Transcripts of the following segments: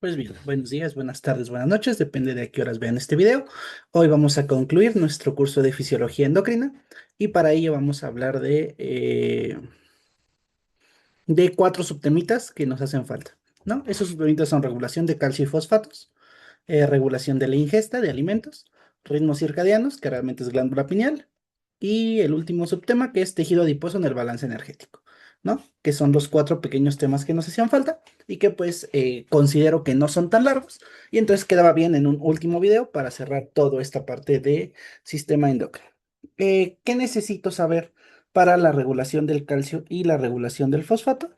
Pues bien, buenos días, buenas tardes, buenas noches, depende de a qué horas vean este video. Hoy vamos a concluir nuestro curso de fisiología endocrina y para ello vamos a hablar de cuatro subtemitas que nos hacen falta, ¿no? Esos subtemitas son regulación de calcio y fosfatos, regulación de la ingesta de alimentos, ritmos circadianos, que realmente es glándula pineal, y el último subtema que es tejido adiposo en el balance energético, ¿no? Que son los cuatro pequeños temas que nos hacían falta y que pues considero que no son tan largos y entonces quedaba bien en un último video para cerrar toda esta parte de sistema endocrino. ¿Qué necesito saber para la regulación del calcio y la regulación del fosfato?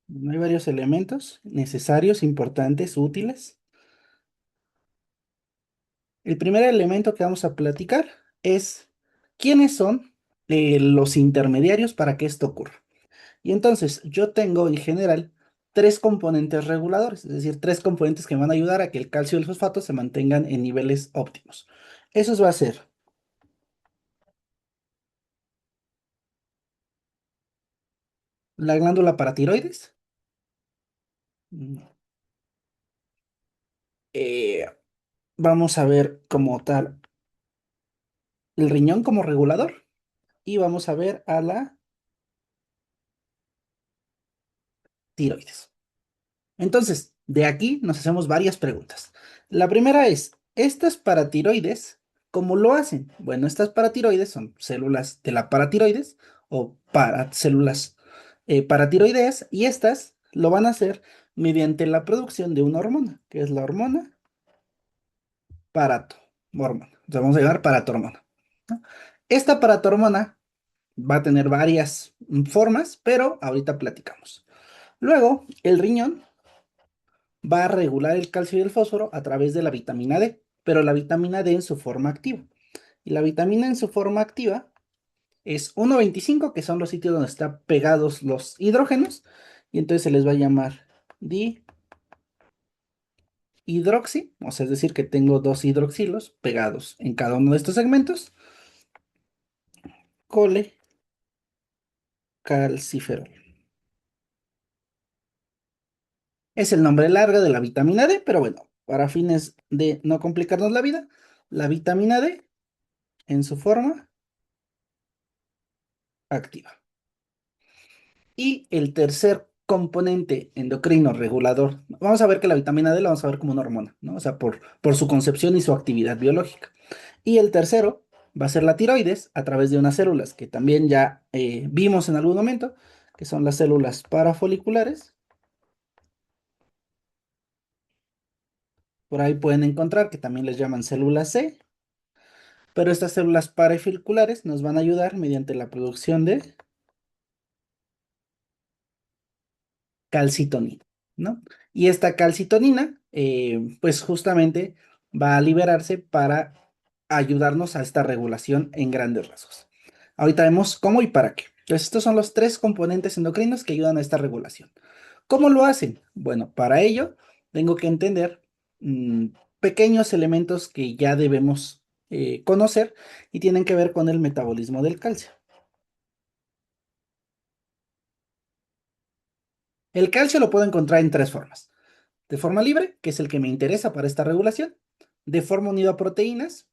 Hay varios elementos necesarios, importantes, útiles. El primer elemento que vamos a platicar es quiénes son los intermediarios para que esto ocurra. Y entonces yo tengo en general tres componentes reguladores, es decir, tres componentes que me van a ayudar a que el calcio y el fosfato se mantengan en niveles óptimos. Esos va a ser la glándula paratiroides, mm, eh, vamos a ver como tal el riñón como regulador y vamos a ver a la tiroides. Entonces, de aquí nos hacemos varias preguntas. La primera es, ¿estas paratiroides cómo lo hacen? Bueno, estas paratiroides son células de la paratiroides o células paratiroideas y estas lo van a hacer mediante la producción de una hormona, que es la hormona parato, hormona. Entonces vamos a llamar paratormona, ¿no? Esta paratormona va a tener varias formas, pero ahorita platicamos. Luego, el riñón va a regular el calcio y el fósforo a través de la vitamina D, pero la vitamina D en su forma activa. Y la vitamina en su forma activa es 1,25, que son los sitios donde están pegados los hidrógenos, y entonces se les va a llamar dihidroxi, o sea, es decir, que tengo dos hidroxilos pegados en cada uno de estos segmentos, colecalciferol. Es el nombre largo de la vitamina D, pero bueno, para fines de no complicarnos la vida, la vitamina D en su forma activa. Y el tercer componente endocrino regulador, vamos a ver que la vitamina D la vamos a ver como una hormona, ¿no? O sea, por su concepción y su actividad biológica. Y el tercero va a ser la tiroides a través de unas células que también ya vimos en algún momento, que son las células parafoliculares. Por ahí pueden encontrar que también les llaman células C, pero estas células parafoliculares nos van a ayudar mediante la producción de calcitonina, ¿no? Y esta calcitonina, pues justamente va a liberarse para ayudarnos a esta regulación en grandes rasgos. Ahorita vemos cómo y para qué. Entonces, estos son los tres componentes endocrinos que ayudan a esta regulación. ¿Cómo lo hacen? Bueno, para ello tengo que entender mm, pequeños elementos que ya debemos conocer y tienen que ver con el metabolismo del calcio. El calcio lo puedo encontrar en tres formas. De forma libre, que es el que me interesa para esta regulación, de forma unida a proteínas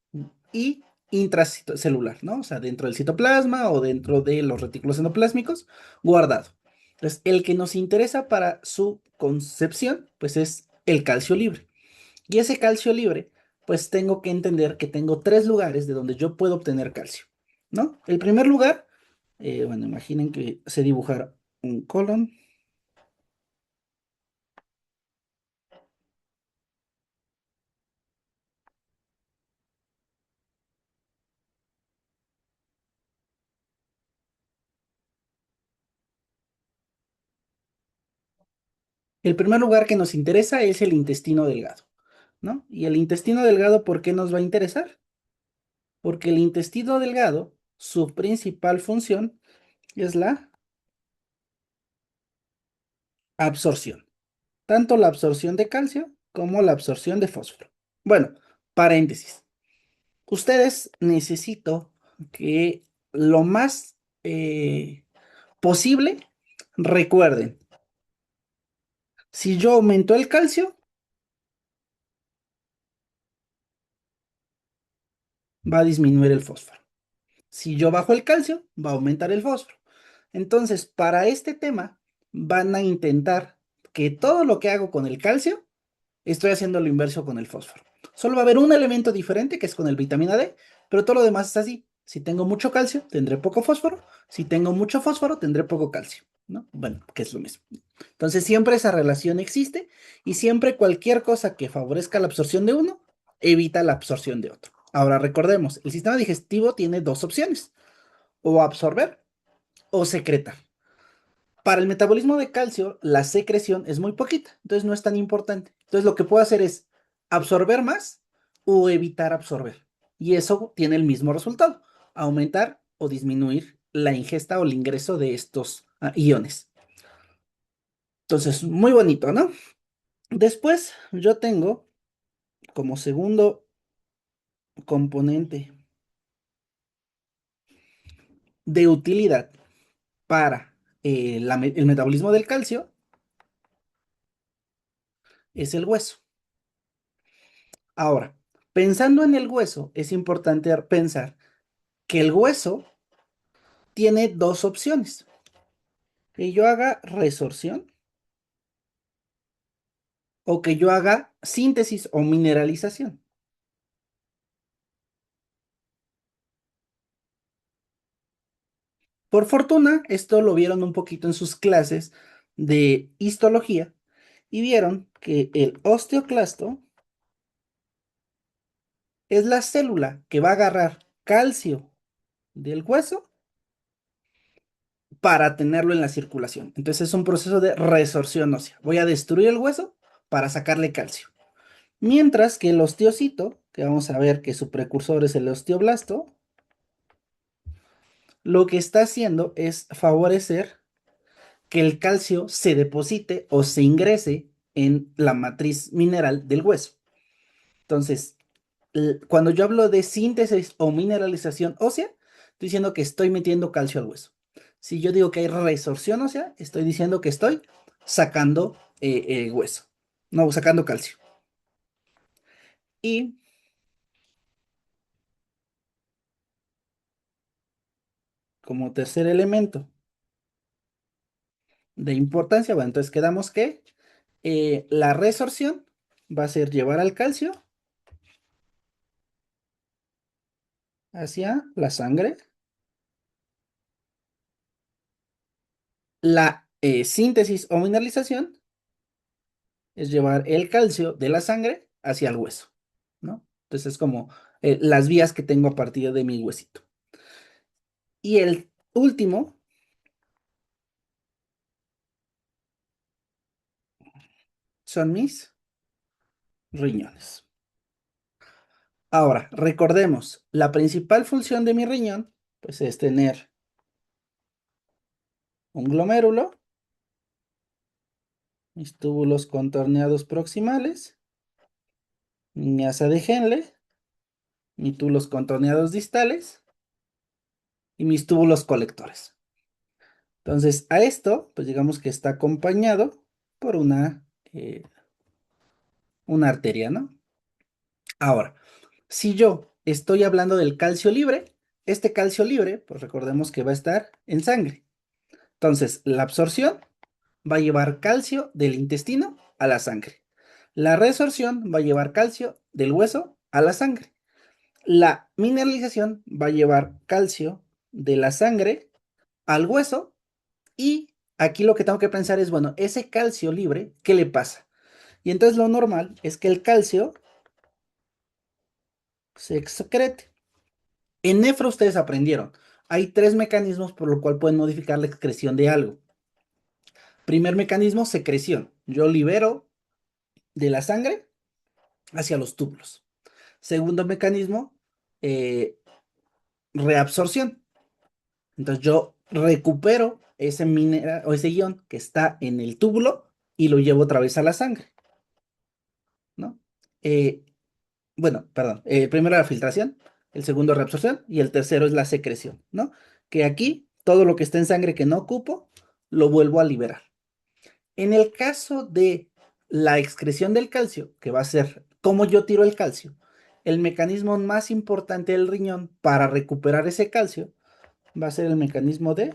y intracelular, ¿no? O sea, dentro del citoplasma o dentro de los retículos endoplásmicos, guardado. Entonces, el que nos interesa para su concepción, pues es el calcio libre. Y ese calcio libre, pues tengo que entender que tengo tres lugares de donde yo puedo obtener calcio, ¿no? El primer lugar, bueno, imaginen que se dibujara un colon. El primer lugar que nos interesa es el intestino delgado, ¿no? Y el intestino delgado, ¿por qué nos va a interesar? Porque el intestino delgado, su principal función es la absorción, tanto la absorción de calcio como la absorción de fósforo. Bueno, paréntesis. Ustedes necesito que lo más posible recuerden Si yo aumento el calcio, va a disminuir el fósforo. Si yo bajo el calcio, va a aumentar el fósforo. Entonces, para este tema, van a intentar que todo lo que hago con el calcio, estoy haciendo lo inverso con el fósforo. Solo va a haber un elemento diferente que es con el vitamina D, pero todo lo demás es así. Si tengo mucho calcio, tendré poco fósforo. Si tengo mucho fósforo, tendré poco calcio, ¿no? Bueno, que es lo mismo. Entonces, siempre esa relación existe y siempre cualquier cosa que favorezca la absorción de uno, evita la absorción de otro. Ahora recordemos, el sistema digestivo tiene dos opciones, o absorber o secretar. Para el metabolismo de calcio, la secreción es muy poquita, entonces no es tan importante. Entonces lo que puedo hacer es absorber más o evitar absorber. Y eso tiene el mismo resultado, aumentar o disminuir la ingesta o el ingreso de estos iones. Entonces, muy bonito, ¿no? Después yo tengo como segundo componente de utilidad para el metabolismo del calcio es el hueso. Ahora, pensando en el hueso, es importante pensar que el hueso tiene dos opciones. Que yo haga resorción o que yo haga síntesis o mineralización. Por fortuna, esto lo vieron un poquito en sus clases de histología y vieron que el osteoclasto es la célula que va a agarrar calcio del hueso para tenerlo en la circulación. Entonces es un proceso de resorción ósea. Voy a destruir el hueso para sacarle calcio. Mientras que el osteocito, que vamos a ver que su precursor es el osteoblasto, lo que está haciendo es favorecer que el calcio se deposite o se ingrese en la matriz mineral del hueso. Entonces, cuando yo hablo de síntesis o mineralización ósea, estoy diciendo que estoy metiendo calcio al hueso. Si yo digo que hay resorción ósea, estoy diciendo que estoy sacando hueso, no, sacando calcio. Y como tercer elemento de importancia, bueno, entonces quedamos que la resorción va a ser llevar al calcio hacia la sangre. La síntesis o mineralización es llevar el calcio de la sangre hacia el hueso, ¿no? Entonces es como las vías que tengo a partir de mi huesito. Y el último son mis riñones. Ahora, recordemos, la principal función de mi riñón, pues es tener un glomérulo, mis túbulos contorneados proximales, mi asa de Henle, mis túbulos contorneados distales y mis túbulos colectores. Entonces, a esto, pues digamos que está acompañado por una arteria, ¿no? Ahora, si yo estoy hablando del calcio libre, este calcio libre, pues recordemos que va a estar en sangre. Entonces, la absorción va a llevar calcio del intestino a la sangre. La resorción va a llevar calcio del hueso a la sangre. La mineralización va a llevar calcio de la sangre al hueso y aquí lo que tengo que pensar es, bueno, ese calcio libre, ¿qué le pasa? Y entonces lo normal es que el calcio se excrete. En nefro ustedes aprendieron, hay tres mecanismos por lo cual pueden modificar la excreción de algo. Primer mecanismo, secreción. Yo libero de la sangre hacia los túbulos. Segundo mecanismo, eh, reabsorción. Entonces yo recupero ese mineral o ese ion que está en el túbulo y lo llevo otra vez a la sangre, ¿no? Eh, bueno, perdón, primero la filtración, el segundo reabsorción y el tercero es la secreción, ¿no? Que aquí todo lo que está en sangre que no ocupo, lo vuelvo a liberar. En el caso de la excreción del calcio, que va a ser cómo yo tiro el calcio, el mecanismo más importante del riñón para recuperar ese calcio va a ser el mecanismo de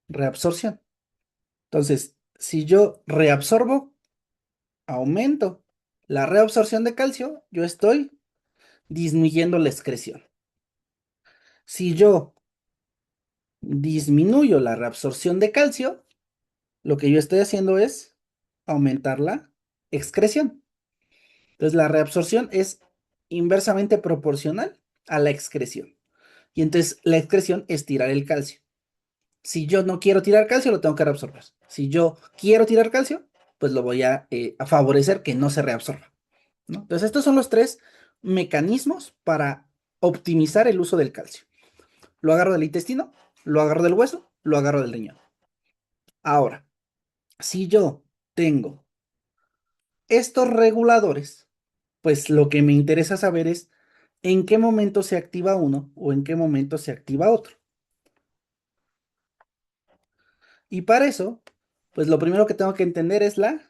reabsorción. Entonces, si yo reabsorbo, aumento la reabsorción de calcio, yo estoy disminuyendo la excreción. Si yo disminuyo la reabsorción de calcio, lo que yo estoy haciendo es aumentar la excreción. Entonces, la reabsorción es inversamente proporcional a la excreción. Y entonces, la excreción es tirar el calcio. Si yo no quiero tirar calcio, lo tengo que reabsorber. Si yo quiero tirar calcio, pues lo voy a favorecer que no se reabsorba, ¿no? Entonces, estos son los tres mecanismos para optimizar el uso del calcio. Lo agarro del intestino, lo agarro del hueso, lo agarro del riñón. Ahora, si yo tengo estos reguladores, pues lo que me interesa saber es en qué momento se activa uno o en qué momento se activa otro. Y para eso, pues lo primero que tengo que entender es la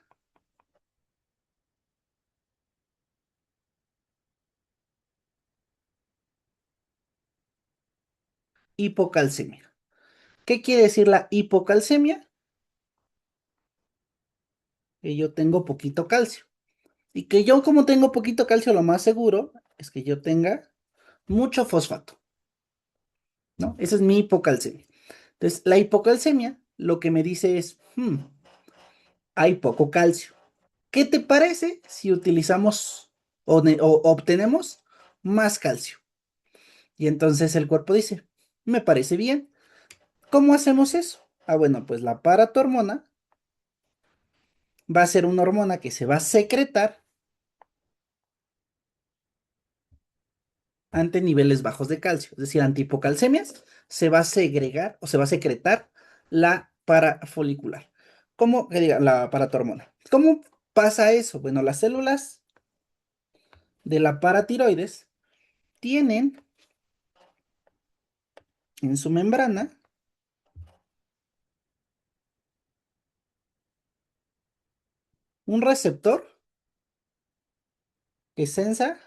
hipocalcemia. ¿Qué quiere decir la hipocalcemia? Que yo tengo poquito calcio. Y que yo como tengo poquito calcio, lo más seguro es que yo tenga mucho fosfato, ¿no? Esa es mi hipocalcemia. Entonces, la hipocalcemia lo que me dice es, hay poco calcio. ¿Qué te parece si utilizamos o obtenemos más calcio? Y entonces el cuerpo dice, me parece bien. ¿Cómo hacemos eso? Ah, bueno, pues la paratormona va a ser una hormona que se va a secretar ante niveles bajos de calcio, es decir, ante hipocalcemias, se va a segregar o se va a secretar la parafolicular. ¿Cómo que diga la paratormona? ¿Cómo pasa eso? Bueno, las células de la paratiroides tienen en su membrana un receptor que sensa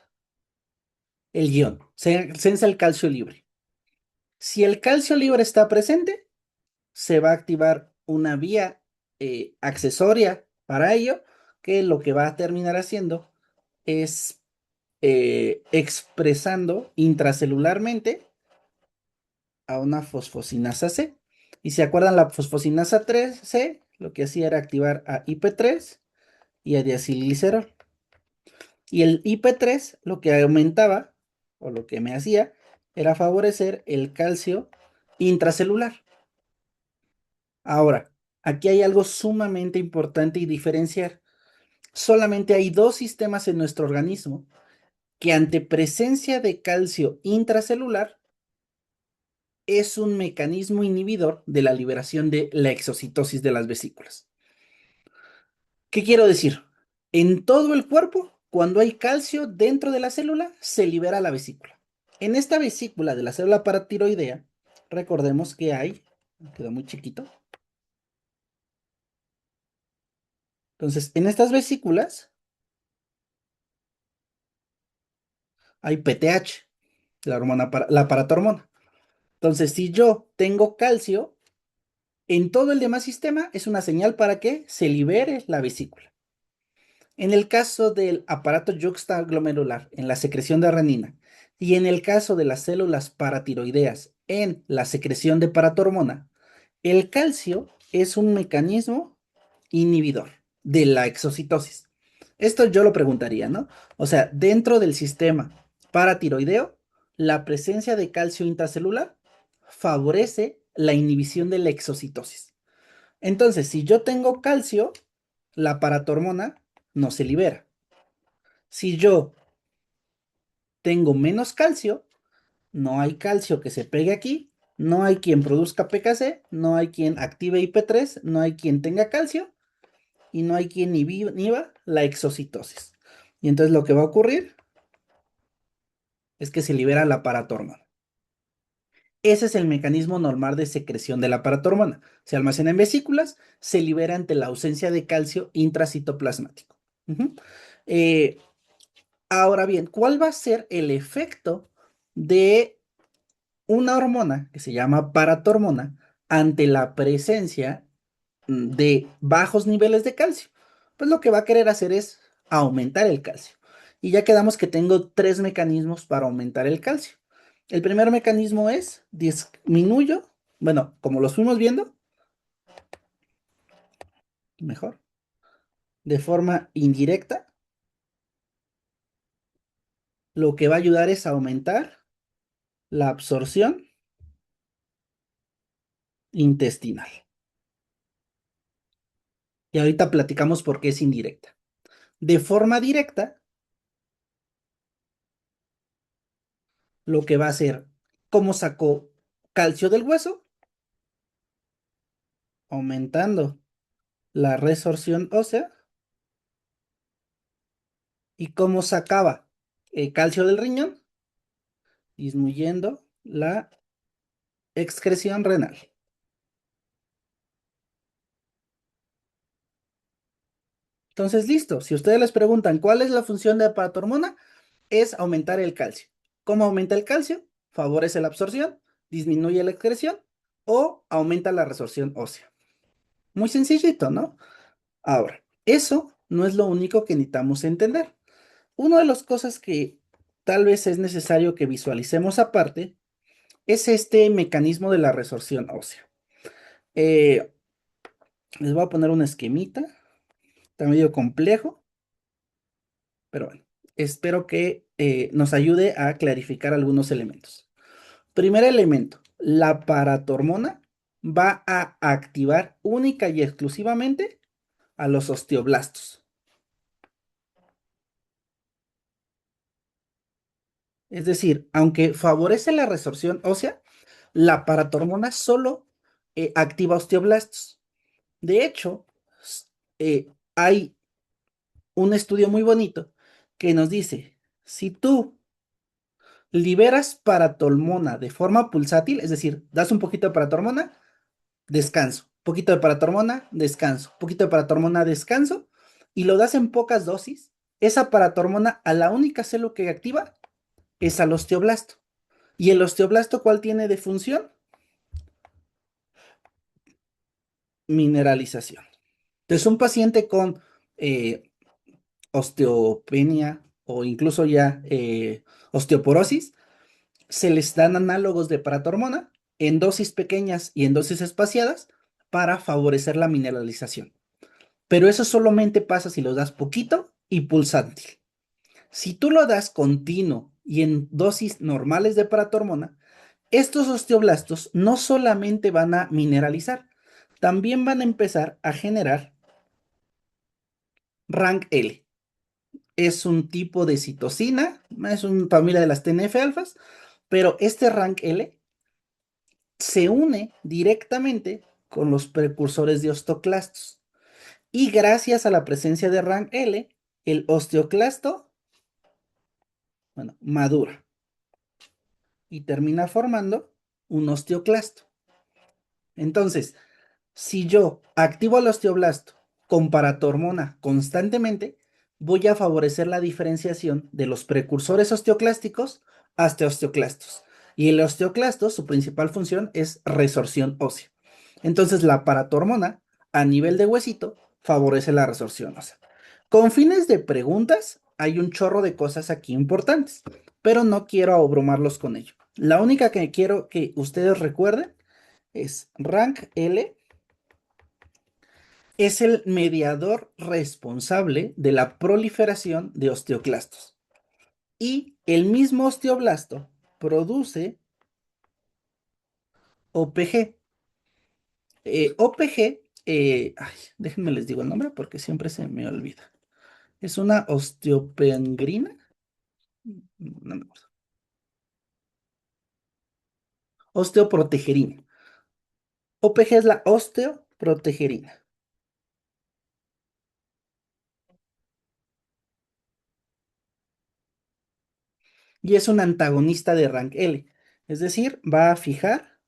el ion, sensa el calcio libre. Si el calcio libre está presente, se va a activar una vía accesoria para ello, que lo que va a terminar haciendo es expresando intracelularmente a una fosfocinasa C. Y si acuerdan, la fosfocinasa 3C lo que hacía era activar a IP3 y a diacilglicerol. Y el IP3 lo que aumentaba, o lo que me hacía, era favorecer el calcio intracelular. Ahora, aquí hay algo sumamente importante y diferenciar. Solamente hay dos sistemas en nuestro organismo que ante presencia de calcio intracelular es un mecanismo inhibidor de la liberación de la exocitosis de las vesículas. ¿Qué quiero decir? En todo el cuerpo, cuando hay calcio dentro de la célula, se libera la vesícula. En esta vesícula de la célula paratiroidea, recordemos que hay, quedó muy chiquito. Entonces, en estas vesículas hay PTH, la paratormona. Entonces, si yo tengo calcio, en todo el demás sistema es una señal para que se libere la vesícula. En el caso del aparato yuxtaglomerular, en la secreción de renina, y en el caso de las células paratiroideas, en la secreción de paratormona, el calcio es un mecanismo inhibidor de la exocitosis. Esto yo lo preguntaría, ¿no? O sea, dentro del sistema paratiroideo, la presencia de calcio intracelular favorece la inhibición de la exocitosis. Entonces, si yo tengo calcio, la paratormona no se libera. Si yo tengo menos calcio, no hay calcio que se pegue aquí, no hay quien produzca PKC, no hay quien active IP3, no hay quien tenga calcio y no hay quien inhiba la exocitosis. Y entonces lo que va a ocurrir es que se libera la paratormona. Ese es el mecanismo normal de secreción de la paratormona. Se almacena en vesículas, se libera ante la ausencia de calcio intracitoplasmático. Ujú. Eh, Ahora bien, ¿cuál va a ser el efecto de una hormona que se llama paratormona ante la presencia de bajos niveles de calcio? Pues lo que va a querer hacer es aumentar el calcio. Y ya quedamos que tengo tres mecanismos para aumentar el calcio. El primer mecanismo es disminuyo, bueno, como los fuimos viendo, mejor, de forma indirecta, lo que va a ayudar es a aumentar la absorción intestinal. Y ahorita platicamos por qué es indirecta. De forma directa, lo que va a hacer, ¿cómo sacó calcio del hueso? Aumentando la resorción ósea. ¿Y cómo sacaba calcio del riñón? Disminuyendo la excreción renal. Entonces, listo. Si ustedes les preguntan cuál es la función de la paratormona, es aumentar el calcio. ¿Cómo aumenta el calcio? Favorece la absorción, disminuye la excreción o aumenta la resorción ósea. Muy sencillito, ¿no? Ahora, eso no es lo único que necesitamos entender. Una de las cosas que tal vez es necesario que visualicemos aparte es este mecanismo de la resorción ósea. Eh, Les voy a poner un esquemita, está medio complejo, pero bueno, espero que nos ayude a clarificar algunos elementos. Primer elemento, la paratormona va a activar única y exclusivamente a los osteoblastos. Es decir, aunque favorece la resorción ósea, la paratormona solo activa osteoblastos. De hecho, hay un estudio muy bonito que nos dice, si tú liberas paratormona de forma pulsátil, es decir, das un poquito de paratormona, descanso, poquito de paratormona, descanso, poquito de paratormona, descanso, y lo das en pocas dosis, esa paratormona a la única célula que activa es al osteoblasto. ¿Y el osteoblasto cuál tiene de función? Mineralización. Entonces, un paciente con eh, osteopenia o incluso ya osteoporosis, se les dan análogos de paratormona en dosis pequeñas y en dosis espaciadas para favorecer la mineralización. Pero eso solamente pasa si los das poquito y pulsante. Si tú lo das continuo y en dosis normales de paratormona, estos osteoblastos no solamente van a mineralizar, también van a empezar a generar rank L. Es un tipo de citosina, es una familia de las TNF-alfas, pero este rank L se une directamente con los precursores de osteoclastos. Y gracias a la presencia de rank L, el osteoclasto, bueno, madura y termina formando un osteoclasto. Entonces, si yo activo al osteoblasto con paratormona constantemente, voy a favorecer la diferenciación de los precursores osteoclásticos hasta osteoclastos. Y el osteoclasto, su principal función es resorción ósea. Entonces, la paratormona a nivel de huesito favorece la resorción ósea. Con fines de preguntas, hay un chorro de cosas aquí importantes, pero no quiero abrumarlos con ello. La única que quiero que ustedes recuerden es rank L es el mediador responsable de la proliferación de osteoclastos. Y el mismo osteoblasto produce OPG. OPG, ay, déjenme les digo el nombre porque siempre se me olvida. Es una osteopengrina. No me acuerdo. Osteoprotegerina. OPG es la osteoprotegerina. Y es un antagonista de rank L. Es decir, va a fijar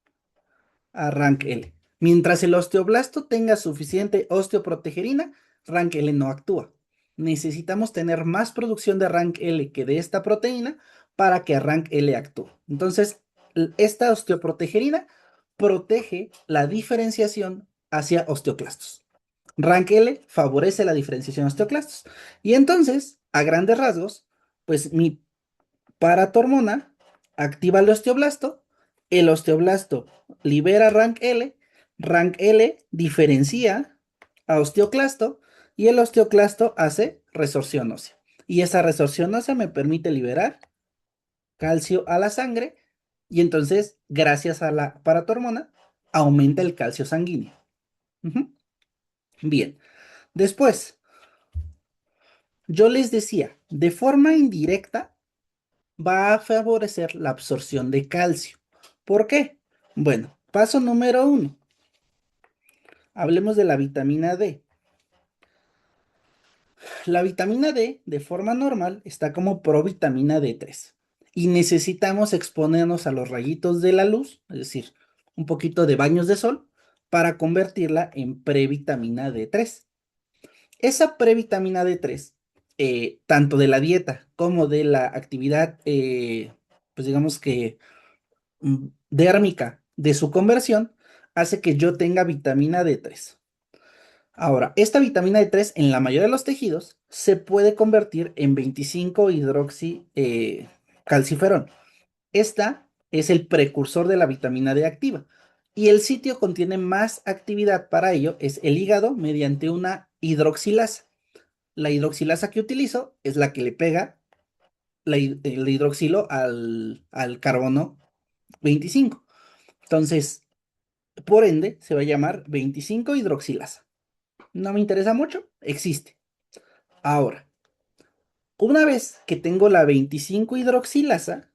a rank L. Mientras el osteoblasto tenga suficiente osteoprotegerina, rank L no actúa. Necesitamos tener más producción de rank L que de esta proteína para que rank L actúe. Entonces, esta osteoprotegerina protege la diferenciación hacia osteoclastos. Rank L favorece la diferenciación de osteoclastos. Y entonces, a grandes rasgos, pues mi paratormona activa el osteoblasto libera rank L diferencia a osteoclasto y el osteoclasto hace resorción ósea. Y esa resorción ósea me permite liberar calcio a la sangre y entonces, gracias a la paratormona, aumenta el calcio sanguíneo. Ujú. Bien, después, yo les decía, de forma indirecta, va a favorecer la absorción de calcio. ¿Por qué? Bueno, paso número uno. Hablemos de la vitamina D. La vitamina D, de forma normal, está como provitamina D3. Y necesitamos exponernos a los rayitos de la luz, es decir, un poquito de baños de sol, para convertirla en previtamina D3. Esa previtamina D3, tanto de la dieta como de la actividad, pues digamos que dérmica de su conversión hace que yo tenga vitamina D3. Ahora, esta vitamina D3 en la mayoría de los tejidos se puede convertir en 25 hidroxi calciferol. Esta es el precursor de la vitamina D activa y el sitio contiene más actividad para ello es el hígado mediante una hidroxilasa. La hidroxilasa que utilizo es la que le pega el hidroxilo al carbono 25. Entonces, por ende, se va a llamar 25 hidroxilasa. No me interesa mucho, existe. Ahora, una vez que tengo la 25 hidroxilasa,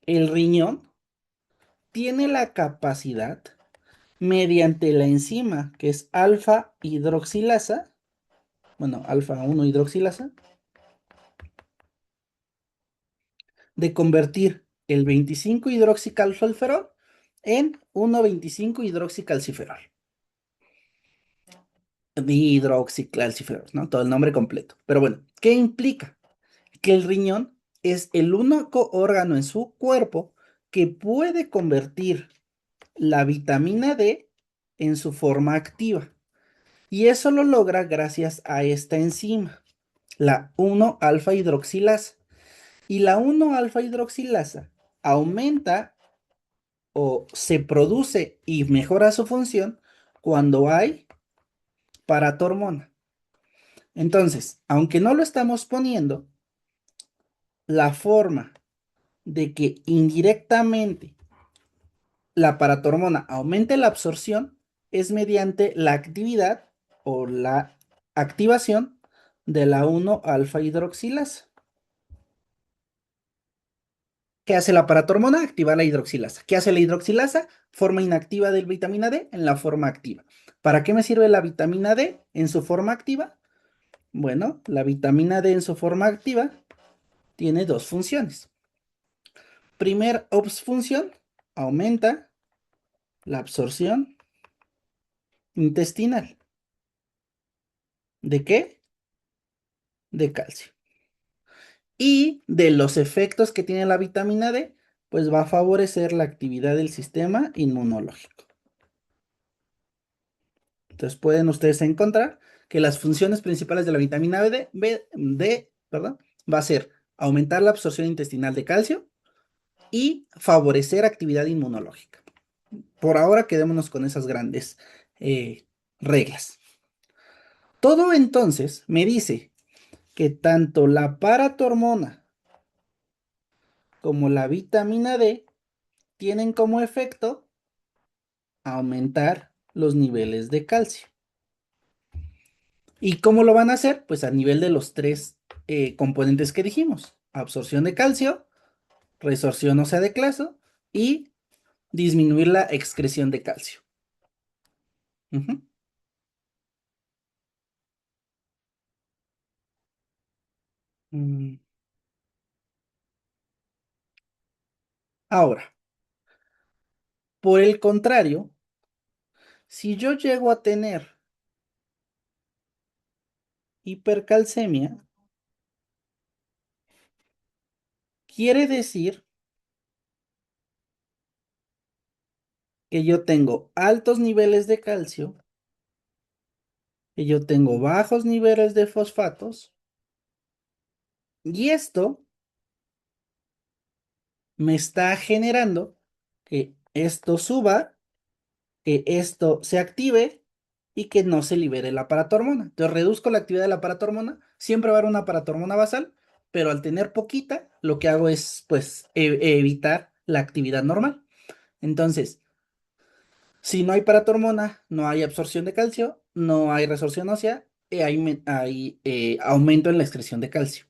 el riñón tiene la capacidad, mediante la enzima que es alfa hidroxilasa, bueno, alfa 1 hidroxilasa, de convertir el 25 hidroxicalciferol en 1,25 hidroxicalciferol. Dihidroxicalciferol, ¿no? Todo el nombre completo. Pero bueno, ¿qué implica? Que el riñón es el único órgano en su cuerpo que puede convertir la vitamina D en su forma activa. Y eso lo logra gracias a esta enzima, la 1-alfa hidroxilasa. Y la 1-alfa hidroxilasa aumenta o se produce y mejora su función cuando hay paratormona. Entonces, aunque no lo estamos poniendo, la forma de que indirectamente la paratormona aumente la absorción es mediante la actividad o la activación de la 1-alfa hidroxilasa. ¿Qué hace la paratormona? Activar la hidroxilasa. ¿Qué hace la hidroxilasa? Forma inactiva del vitamina D en la forma activa. ¿Para qué me sirve la vitamina D en su forma activa? Bueno, la vitamina D en su forma activa tiene dos funciones. Primer función, aumenta la absorción intestinal. ¿De qué? De calcio. Y de los efectos que tiene la vitamina D, pues va a favorecer la actividad del sistema inmunológico. Entonces pueden ustedes encontrar que las funciones principales de la vitamina D, perdón, va a ser aumentar la absorción intestinal de calcio y favorecer actividad inmunológica. Por ahora quedémonos con esas grandes reglas. Todo entonces me dice que tanto la paratormona como la vitamina D tienen como efecto aumentar los niveles de calcio. ¿Y cómo lo van a hacer? Pues a nivel de los tres componentes que dijimos. Absorción de calcio, resorción ósea de calcio y disminuir la excreción de calcio. Ujú. Mm, Ahora, por el contrario, si yo llego a tener hipercalcemia, quiere decir que yo tengo altos niveles de calcio, que yo tengo bajos niveles de fosfatos, y esto me está generando que esto suba, que esto se active y que no se libere la paratormona. Entonces reduzco la actividad de la paratormona, siempre va a haber una paratormona basal, pero al tener poquita, lo que hago es pues evitar la actividad normal. Entonces, si no hay paratormona, no hay absorción de calcio, no hay resorción ósea, hay aumento en la excreción de calcio.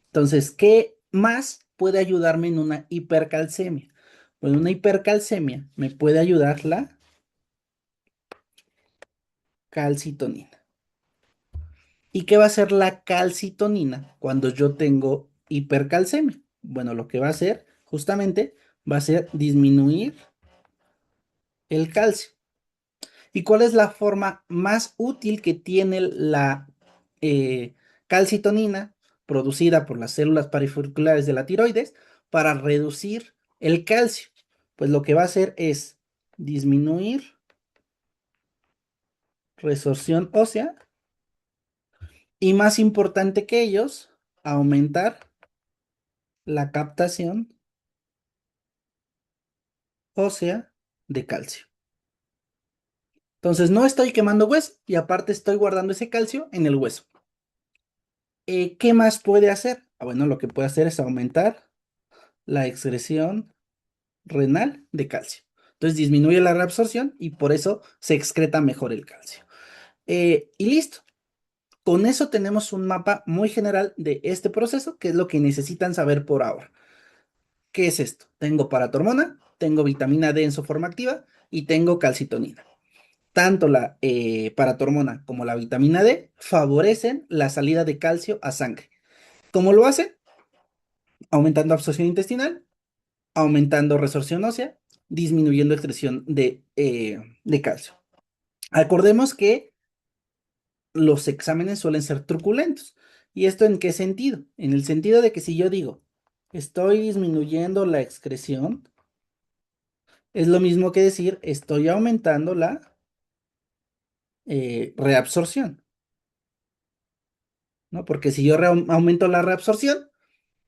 Entonces, ¿qué más puede ayudarme en una hipercalcemia? Pues una hipercalcemia me puede ayudar la calcitonina. ¿Y qué va a hacer la calcitonina cuando yo tengo hipercalcemia? Bueno, lo que va a hacer justamente va a ser disminuir el calcio. ¿Y cuál es la forma más útil que tiene la calcitonina producida por las células parafolliculares de la tiroides para reducir el calcio? Pues lo que va a hacer es disminuir resorción ósea y más importante que ellos, aumentar la captación ósea de calcio. Entonces no estoy quemando hueso y aparte estoy guardando ese calcio en el hueso. ¿Qué más puede hacer? Bueno, lo que puede hacer es aumentar la excreción renal de calcio. Entonces disminuye la reabsorción y por eso se excreta mejor el calcio. Y listo. Con eso tenemos un mapa muy general de este proceso, que es lo que necesitan saber por ahora. ¿Qué es esto? Tengo paratormona, tengo vitamina D en su forma activa y tengo calcitonina. Tanto la paratormona como la vitamina D favorecen la salida de calcio a sangre. ¿Cómo lo hacen? Aumentando absorción intestinal, aumentando resorción ósea, disminuyendo excreción de calcio. Acordemos que los exámenes suelen ser truculentos. ¿Y esto en qué sentido? En el sentido de que si yo digo, estoy disminuyendo la excreción, es lo mismo que decir, estoy aumentando la reabsorción, ¿no? Porque si yo aumento la reabsorción,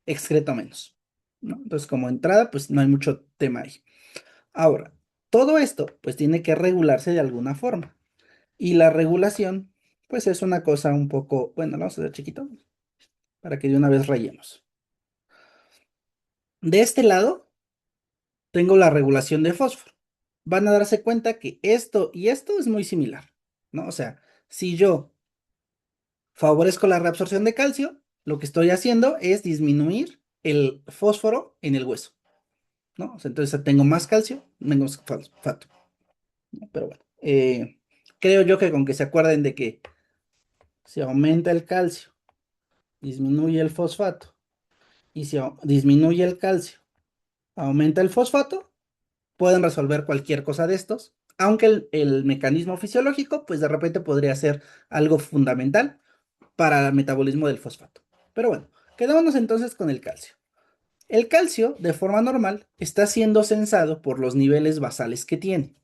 excreto menos, ¿no? Entonces, como entrada, pues no hay mucho tema ahí. Ahora, todo esto, pues tiene que regularse de alguna forma. Y la regulación, pues es una cosa un poco, bueno, lo vamos a hacer chiquito para que de una vez rayemos. De este lado, tengo la regulación de fósforo. Van a darse cuenta que esto y esto es muy similar, ¿no? O sea, si yo favorezco la reabsorción de calcio, lo que estoy haciendo es disminuir el fósforo en el hueso, ¿no? O sea, entonces tengo más calcio, menos fosfato, ¿no? Pero bueno, creo yo que con que se acuerden de que se aumenta el calcio, disminuye el fosfato, y si disminuye el calcio, aumenta el fosfato, pueden resolver cualquier cosa de estos, aunque el mecanismo fisiológico, pues de repente podría ser algo fundamental para el metabolismo del fosfato. Pero bueno, quedémonos entonces con el calcio. El calcio, de forma normal, está siendo sensado por los niveles basales que tiene.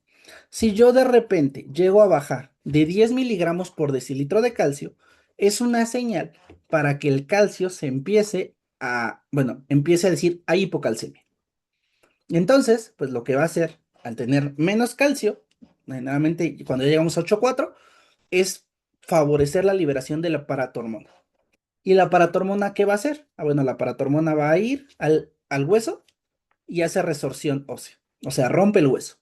Si yo de repente llego a bajar de 10 miligramos por decilitro de calcio, es una señal para que el calcio se empiece a, bueno, empiece a decir hay hipocalcemia. Y entonces, pues lo que va a hacer al tener menos calcio, generalmente cuando ya llegamos a 8,4, es favorecer la liberación de la paratormona. ¿Y la paratormona qué va a hacer? Bueno, la paratormona va a ir al hueso y hace resorción ósea, o sea, rompe el hueso.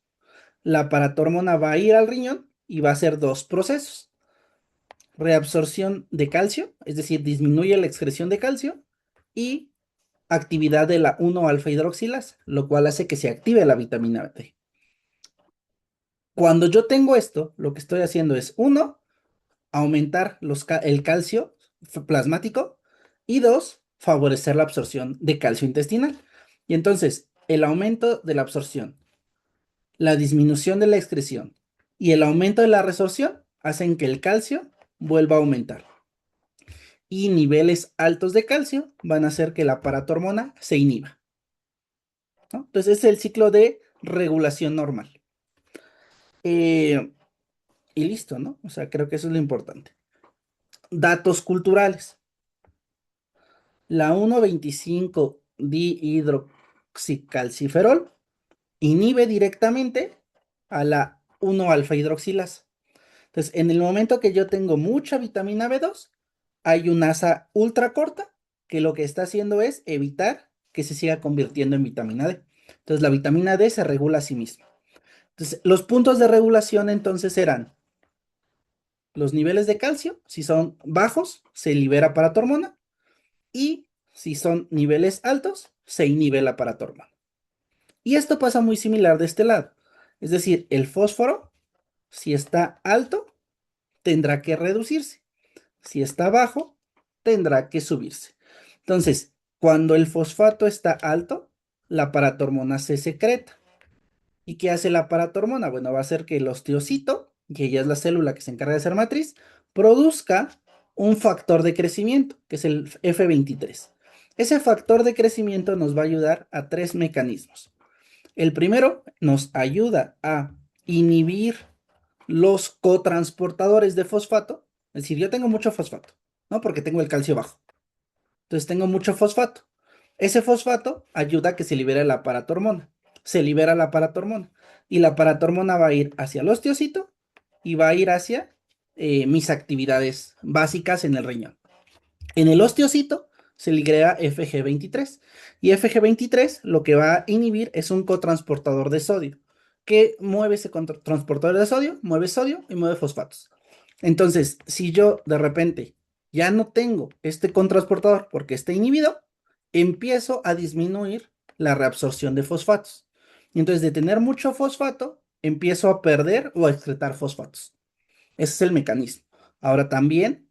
La paratormona va a ir al riñón y va a hacer dos procesos. Reabsorción de calcio, es decir, disminuye la excreción de calcio y actividad de la 1-alfa hidroxilasa, lo cual hace que se active la vitamina D. Cuando yo tengo esto, lo que estoy haciendo es, uno, aumentar el calcio plasmático y dos, favorecer la absorción de calcio intestinal. Y entonces, el aumento de la absorción, la disminución de la excreción y el aumento de la resorción hacen que el calcio vuelva a aumentar. Y niveles altos de calcio van a hacer que la paratormona se inhiba, ¿no? Entonces, ese es el ciclo de regulación normal. Eh, y listo, ¿no? O sea, creo que eso es lo importante. Datos culturales. La 1,25-dihidroxicalciferol inhibe directamente a la 1-alfa hidroxilasa. Entonces, en el momento que yo tengo mucha vitamina B2, hay una asa ultra corta que lo que está haciendo es evitar que se siga convirtiendo en vitamina D. Entonces, la vitamina D se regula a sí misma. Entonces, los puntos de regulación entonces serán los niveles de calcio. Si son bajos, se libera paratormona, y si son niveles altos, se inhibe la paratormona. Y esto pasa muy similar de este lado. Es decir, el fósforo, si está alto, tendrá que reducirse. Si está bajo, tendrá que subirse. Entonces, cuando el fosfato está alto, la paratormona se secreta. ¿Y qué hace la paratormona? Bueno, va a hacer que el osteocito, que ya es la célula que se encarga de hacer matriz, produzca un factor de crecimiento, que es el F23. Ese factor de crecimiento nos va a ayudar a tres mecanismos. El primero nos ayuda a inhibir los cotransportadores de fosfato. Es decir, yo tengo mucho fosfato, ¿no? Porque tengo el calcio bajo. Entonces tengo mucho fosfato. Ese fosfato ayuda a que se libere la paratormona. Se libera la paratormona. Y la paratormona va a ir hacia el osteocito y va a ir hacia mis actividades básicas en el riñón. En el osteocito se libera FG23. Y FG23 lo que va a inhibir es un cotransportador de sodio. ¿Qué mueve ese transportador de sodio? Mueve sodio y mueve fosfatos. Entonces, si yo de repente ya no tengo este cotransportador porque está inhibido, empiezo a disminuir la reabsorción de fosfatos. Y entonces, de tener mucho fosfato, empiezo a perder o a excretar fosfatos. Ese es el mecanismo. Ahora también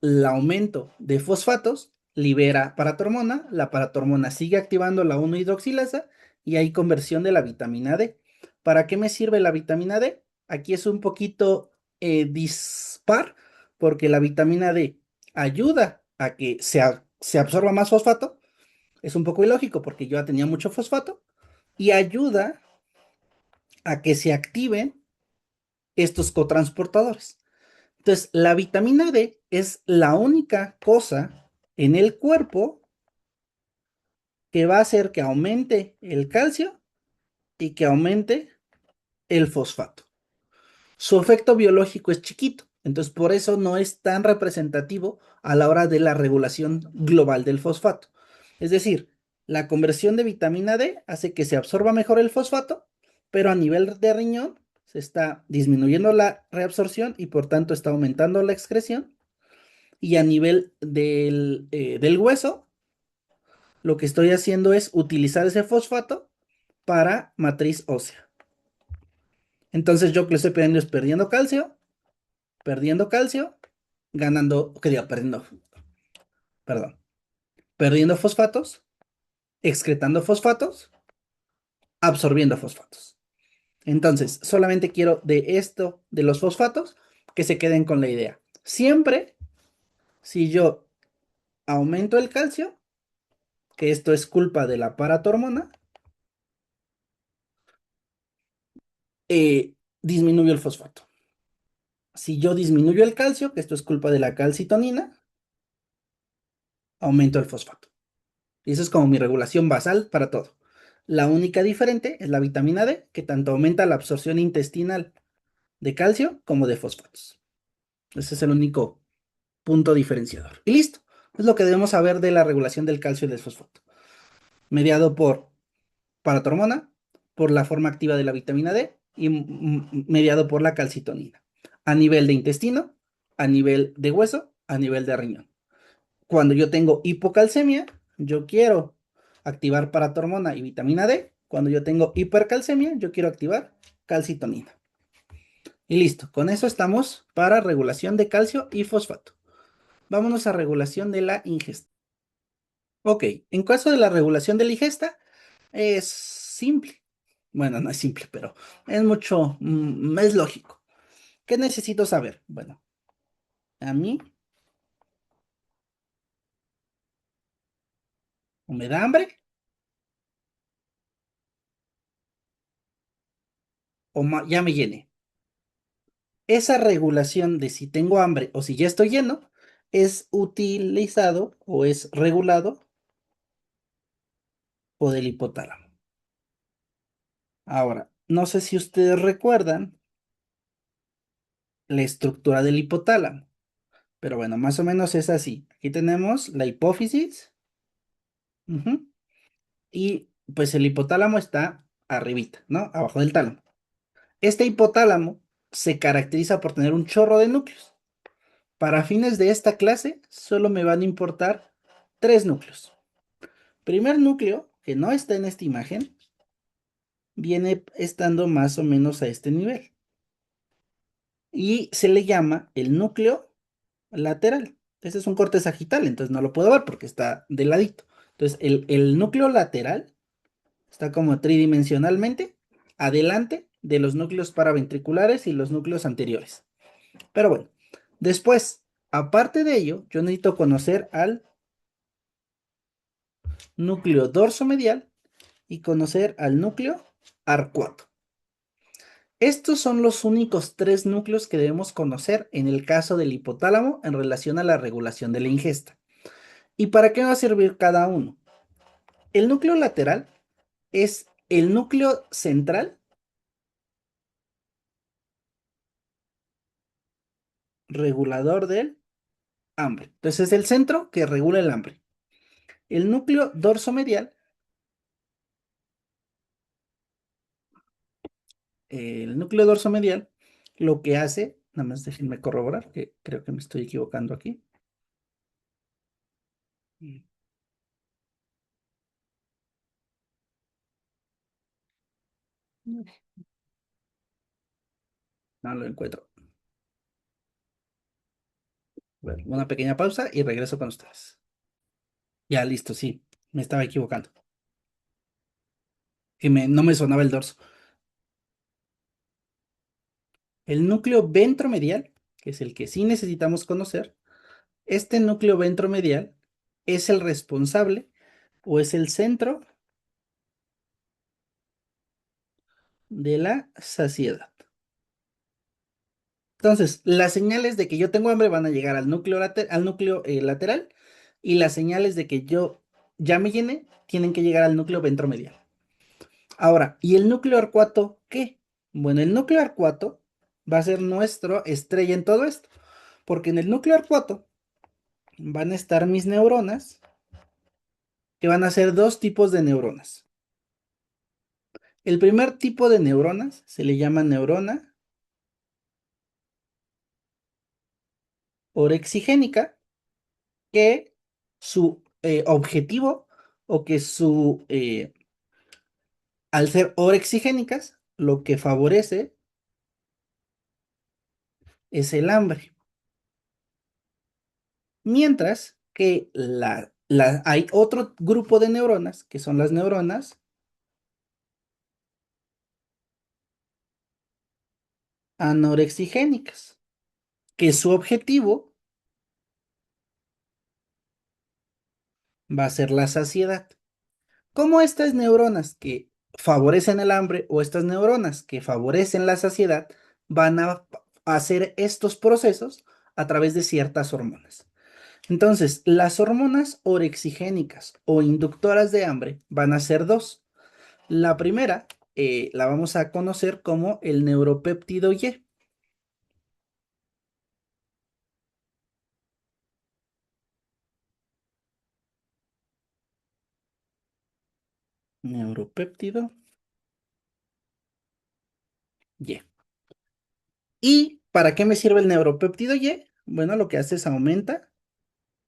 el aumento de fosfatos libera paratormona, la paratormona sigue activando la 1-hidroxilasa y hay conversión de la vitamina D. ¿Para qué me sirve la vitamina D? Aquí es un poquito dispar, porque la vitamina D ayuda a que se absorba más fosfato. Es un poco ilógico porque yo ya tenía mucho fosfato, y ayuda a que se activen estos cotransportadores. Entonces, la vitamina D es la única cosa en el cuerpo que va a hacer que aumente el calcio y que aumente el fosfato. Su efecto biológico es chiquito, entonces por eso no es tan representativo a la hora de la regulación global del fosfato. Es decir, la conversión de vitamina D hace que se absorba mejor el fosfato, pero a nivel de riñón se está disminuyendo la reabsorción y por tanto está aumentando la excreción. Y a nivel del hueso, lo que estoy haciendo es utilizar ese fosfato para matriz ósea. Entonces yo lo que estoy perdiendo es perdiendo calcio, ganando, ¿qué digo? Perdón, perdiendo fosfatos, excretando fosfatos, absorbiendo fosfatos. Entonces, solamente quiero de esto, de los fosfatos, que se queden con la idea. Siempre, si yo aumento el calcio, que esto es culpa de la paratormona, disminuyo el fosfato. Si yo disminuyo el calcio, que esto es culpa de la calcitonina, aumento el fosfato. Y eso es como mi regulación basal para todo. La única diferente es la vitamina D, que tanto aumenta la absorción intestinal de calcio como de fosfatos. Ese es el único punto diferenciador. Y listo. Es lo que debemos saber de la regulación del calcio y del fosfato. Mediado por paratormona, por la forma activa de la vitamina D y mediado por la calcitonina. A nivel de intestino, a nivel de hueso, a nivel de riñón. Cuando yo tengo hipocalcemia, yo quiero activar paratormona y vitamina D. Cuando yo tengo hipercalcemia, yo quiero activar calcitonina. Y listo, con eso estamos para regulación de calcio y fosfato. Vámonos a regulación de la ingesta. Ok, en caso de la regulación de la ingesta, Es simple. Bueno, no es simple, pero es mucho, es lógico. ¿Qué necesito saber? Bueno, a mí o me da hambre o ya me llené. Esa regulación de si tengo hambre o si ya estoy lleno es utilizado o es regulado por el hipotálamo. Ahora, no sé si ustedes recuerdan la estructura del hipotálamo, pero bueno, más o menos es así. Aquí tenemos la hipófisis, ujú, y pues el hipotálamo está arribita, ¿no? Abajo del tálamo. Este hipotálamo se caracteriza por tener un chorro de núcleos. Para fines de esta clase, solo me van a importar tres núcleos. Primer núcleo, que no está en esta imagen, viene estando más o menos a este nivel y se le llama el núcleo lateral. Este es un corte sagital, entonces no lo puedo ver porque está de ladito. Entonces, el núcleo lateral está como tridimensionalmente adelante de los núcleos paraventriculares y los núcleos anteriores. Pero bueno, después, aparte de ello, yo necesito conocer al núcleo dorsomedial y conocer al núcleo arcuato. Estos son los únicos tres núcleos que debemos conocer en el caso del hipotálamo en relación a la regulación de la ingesta. ¿Y para qué va a servir cada uno? El núcleo lateral es el núcleo central regulador del hambre. Entonces es el centro que regula el hambre. El núcleo dorsomedial, el núcleo dorsomedial lo que hace, nada más déjenme corroborar que creo que me estoy equivocando aquí. No lo encuentro. Bueno, una pequeña pausa y regreso con ustedes. Ya, listo, sí, me estaba equivocando. No me sonaba el dorso. El núcleo ventromedial, que es el que sí necesitamos conocer, este núcleo ventromedial es el responsable o es el centro de la saciedad. Entonces, las señales de que yo tengo hambre van a llegar al núcleo, al núcleo lateral y las señales de que yo ya me llené tienen que llegar al núcleo ventromedial. Ahora, ¿y el núcleo arcuato qué? Bueno, el núcleo arcuato va a ser nuestro estrella en todo esto, porque en el núcleo arcuato van a estar mis neuronas, que van a ser dos tipos de neuronas. El primer tipo de neuronas se le llama neurona orexigénica, que su objetivo o que al ser orexigénicas, lo que favorece es el hambre. Mientras que hay otro grupo de neuronas, que son las neuronas anorexigénicas, que su objetivo va a ser la saciedad. Como estas neuronas que favorecen el hambre o estas neuronas que favorecen la saciedad van a hacer estos procesos a través de ciertas hormonas. Entonces, las hormonas orexigénicas o inductoras de hambre van a ser dos. La primera la vamos a conocer como el neuropéptido Y. Neuropéptido Y. ¿Y para qué me sirve el neuropéptido Y? Bueno, lo que hace es aumenta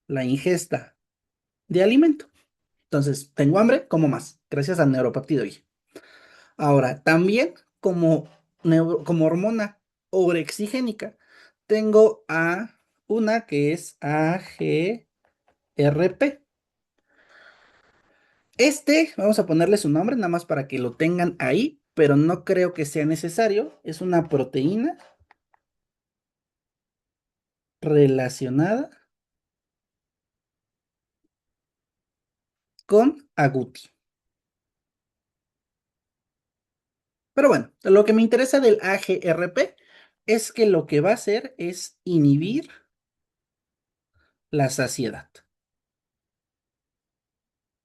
la ingesta de alimento. Entonces, tengo hambre, como más, gracias al neuropéptido Y. Ahora, también como hormona orexigénica, tengo a una que es AGRP. Vamos a ponerle su nombre nada más para que lo tengan ahí, pero no creo que sea necesario. Es una proteína relacionada con agouti. Pero bueno, lo que me interesa del AGRP es que lo que va a hacer es inhibir la saciedad.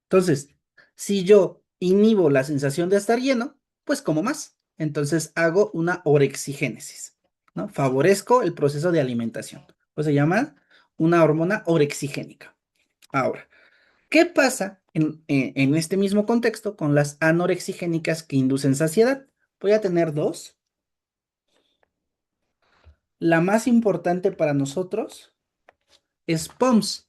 Entonces, si yo inhibo la sensación de estar lleno, pues como más. Entonces hago una orexigénesis, ¿no? Favorezco el proceso de alimentación. Pues se llama una hormona orexigénica. Ahora, ¿qué pasa en este mismo contexto con las anorexigénicas que inducen saciedad? Voy a tener dos. La más importante para nosotros es POMS,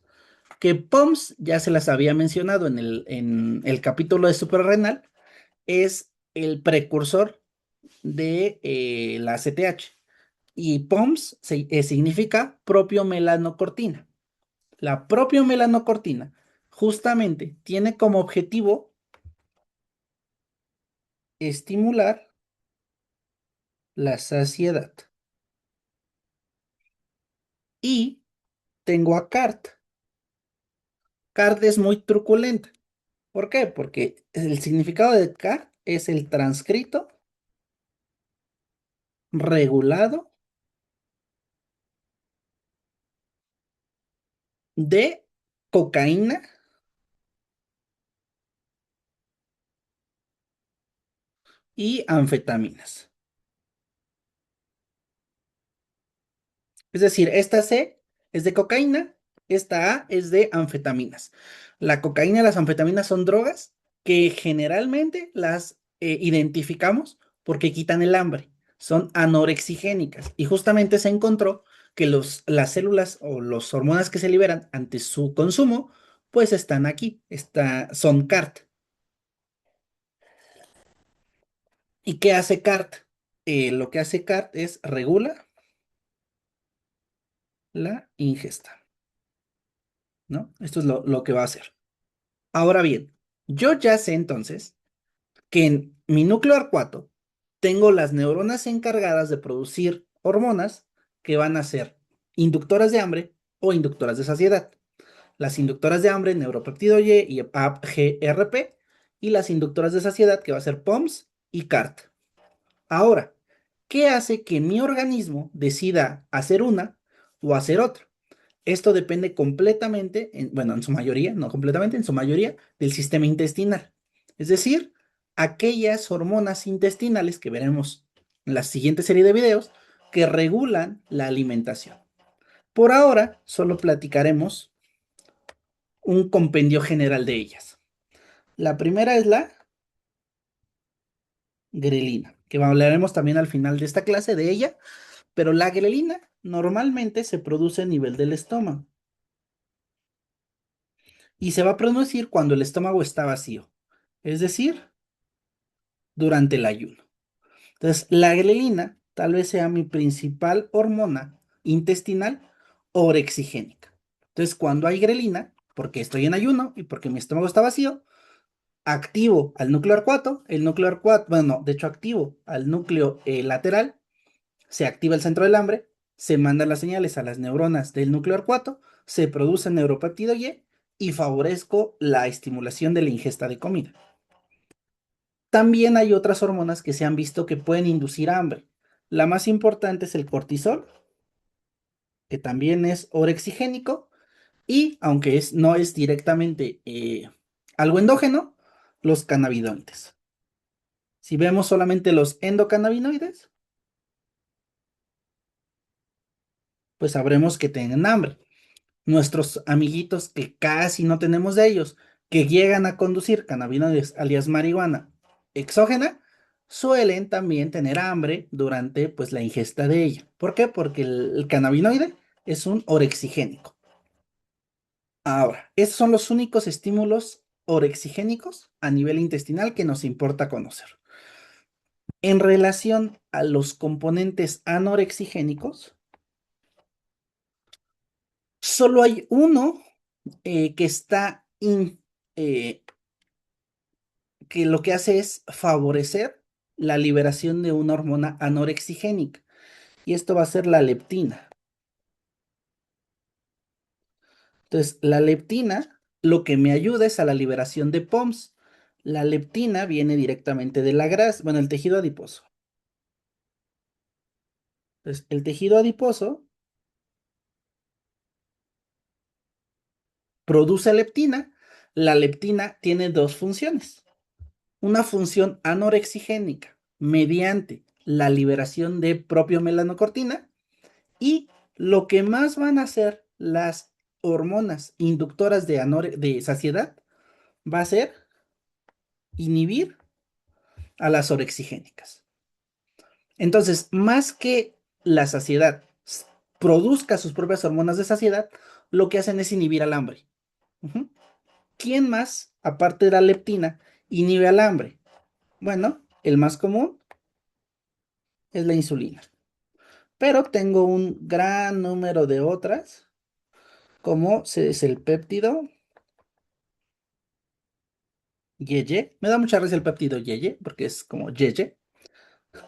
que POMS ya se las había mencionado en el capítulo de suprarrenal, es el precursor de la CTH. Y POMS significa propiomelanocortina. La propiomelanocortina justamente tiene como objetivo estimular la saciedad. Y tengo a CART. CART es muy truculenta. ¿Por qué? Porque el significado de CART es el transcrito regulado de cocaína y anfetaminas. Es decir, esta C es de cocaína, esta A es de anfetaminas. La cocaína y las anfetaminas son drogas que generalmente las identificamos porque quitan el hambre. Son anorexigénicas y justamente se encontró que las células o las hormonas que se liberan ante su consumo, pues están aquí, son CART. ¿Y qué hace CART? Lo que hace CART es regula la ingesta, ¿no? Esto es lo que va a hacer. Ahora bien, yo ya sé entonces que en mi núcleo arcuato tengo las neuronas encargadas de producir hormonas que van a ser inductoras de hambre o inductoras de saciedad. Las inductoras de hambre, neuropéptido Y APGRP, y las inductoras de saciedad, que va a ser POMS y CART. Ahora, ¿qué hace que mi organismo decida hacer una o hacer otra? Esto depende completamente, bueno, en su mayoría, no completamente, en su mayoría, del sistema intestinal. Es decir, aquellas hormonas intestinales que veremos en la siguiente serie de videos que regulan la alimentación. Por ahora, solo platicaremos un compendio general de ellas. La primera es la grelina, que hablaremos también al final de esta clase de ella, pero la grelina normalmente se produce a nivel del estómago y se va a producir cuando el estómago está vacío, es decir, durante el ayuno. Entonces, la grelina tal vez sea mi principal hormona intestinal orexigénica. Entonces, cuando hay grelina, porque estoy en ayuno y porque mi estómago está vacío, activo al núcleo arcuato, el núcleo arcuato, bueno, de hecho activo al núcleo lateral, se activa el centro del hambre, se mandan las señales a las neuronas del núcleo arcuato, se produce neuropéptido y favorezco la estimulación de la ingesta de comida. También hay otras hormonas que se han visto que pueden inducir hambre. La más importante es el cortisol, que también es orexigénico, y aunque no es directamente algo endógeno, los cannabinoides. Si vemos solamente los endocannabinoides, pues sabremos que tienen hambre. Nuestros amiguitos que casi no tenemos de ellos, que llegan a conducir cannabinoides alias marihuana exógena, suelen también tener hambre durante pues la ingesta de ella. ¿Por qué? Porque el cannabinoide es un orexigénico. Ahora, estos son los únicos estímulos orexigénicos a nivel intestinal que nos importa conocer. En relación a los componentes anorexigénicos, solo hay uno que está que lo que hace es favorecer la liberación de una hormona anorexigénica. Y esto va a ser la leptina. Entonces, la leptina lo que me ayuda es a la liberación de POMS. La leptina viene directamente de la grasa, bueno, el tejido adiposo. Entonces, el tejido adiposo produce leptina. La leptina tiene dos funciones. Una función anorexigénica mediante la liberación de propio melanocortina y lo que más van a hacer las hormonas inductoras de saciedad va a ser inhibir a las orexigénicas. Entonces, más que la saciedad produzca sus propias hormonas de saciedad, lo que hacen es inhibir al hambre. Ujú. ¿Quién más, aparte de la leptina, inhibe al hambre? Bueno, el más común es la insulina, pero tengo un gran número de otras, como es el péptido YY. Me da mucha risa el péptido YY, porque es como YY.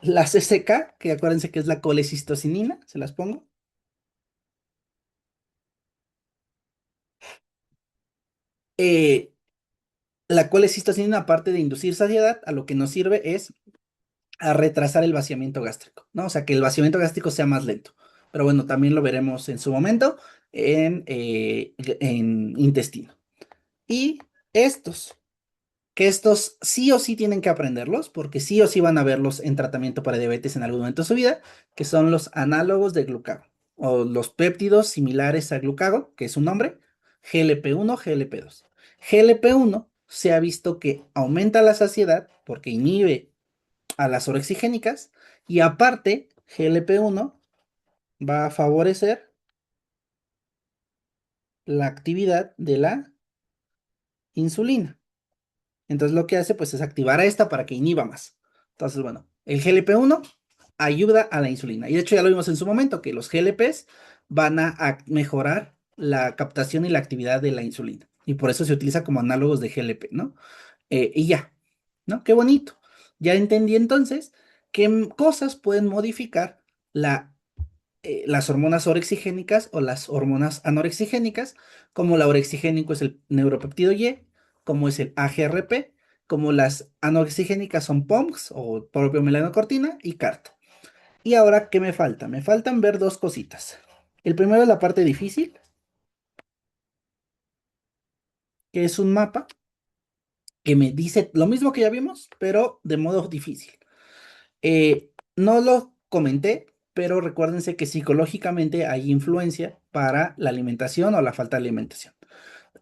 La CCK, que acuérdense que es la colecistocinina, se las pongo. Eh, la colecistocinina, aparte de inducir saciedad, a lo que nos sirve es a retrasar el vaciamiento gástrico, ¿no? O sea, que el vaciamiento gástrico sea más lento. Pero bueno, también lo veremos en su momento en intestino. Y estos, que estos sí o sí tienen que aprenderlos, porque sí o sí van a verlos en tratamiento para diabetes en algún momento de su vida, que son los análogos de glucago, o los péptidos similares a glucago, que es un nombre, GLP-1, GLP-2. GLP-1 se ha visto que aumenta la saciedad porque inhibe a las orexigénicas y aparte GLP-1 va a favorecer la actividad de la insulina. Entonces lo que hace pues es activar a esta para que inhiba más. Entonces, bueno, el GLP-1 ayuda a la insulina. Y de hecho ya lo vimos en su momento, que los GLPs van a mejorar la captación y la actividad de la insulina. Y por eso se utiliza como análogos de GLP, ¿no? Y ya, ¿no? Qué bonito. Ya entendí entonces qué cosas pueden modificar las hormonas orexigénicas o las hormonas anorexigénicas, como la orexigénico es el neuropéptido Y, como es el AGRP, como las anorexigénicas son POMX o propio melanocortina y CART. Y ahora, ¿qué me falta? Me faltan ver dos cositas. El primero es la parte difícil, que es un mapa que me dice lo mismo que ya vimos, pero de modo difícil. No lo comenté, pero recuérdense que psicológicamente hay influencia para la alimentación o la falta de alimentación.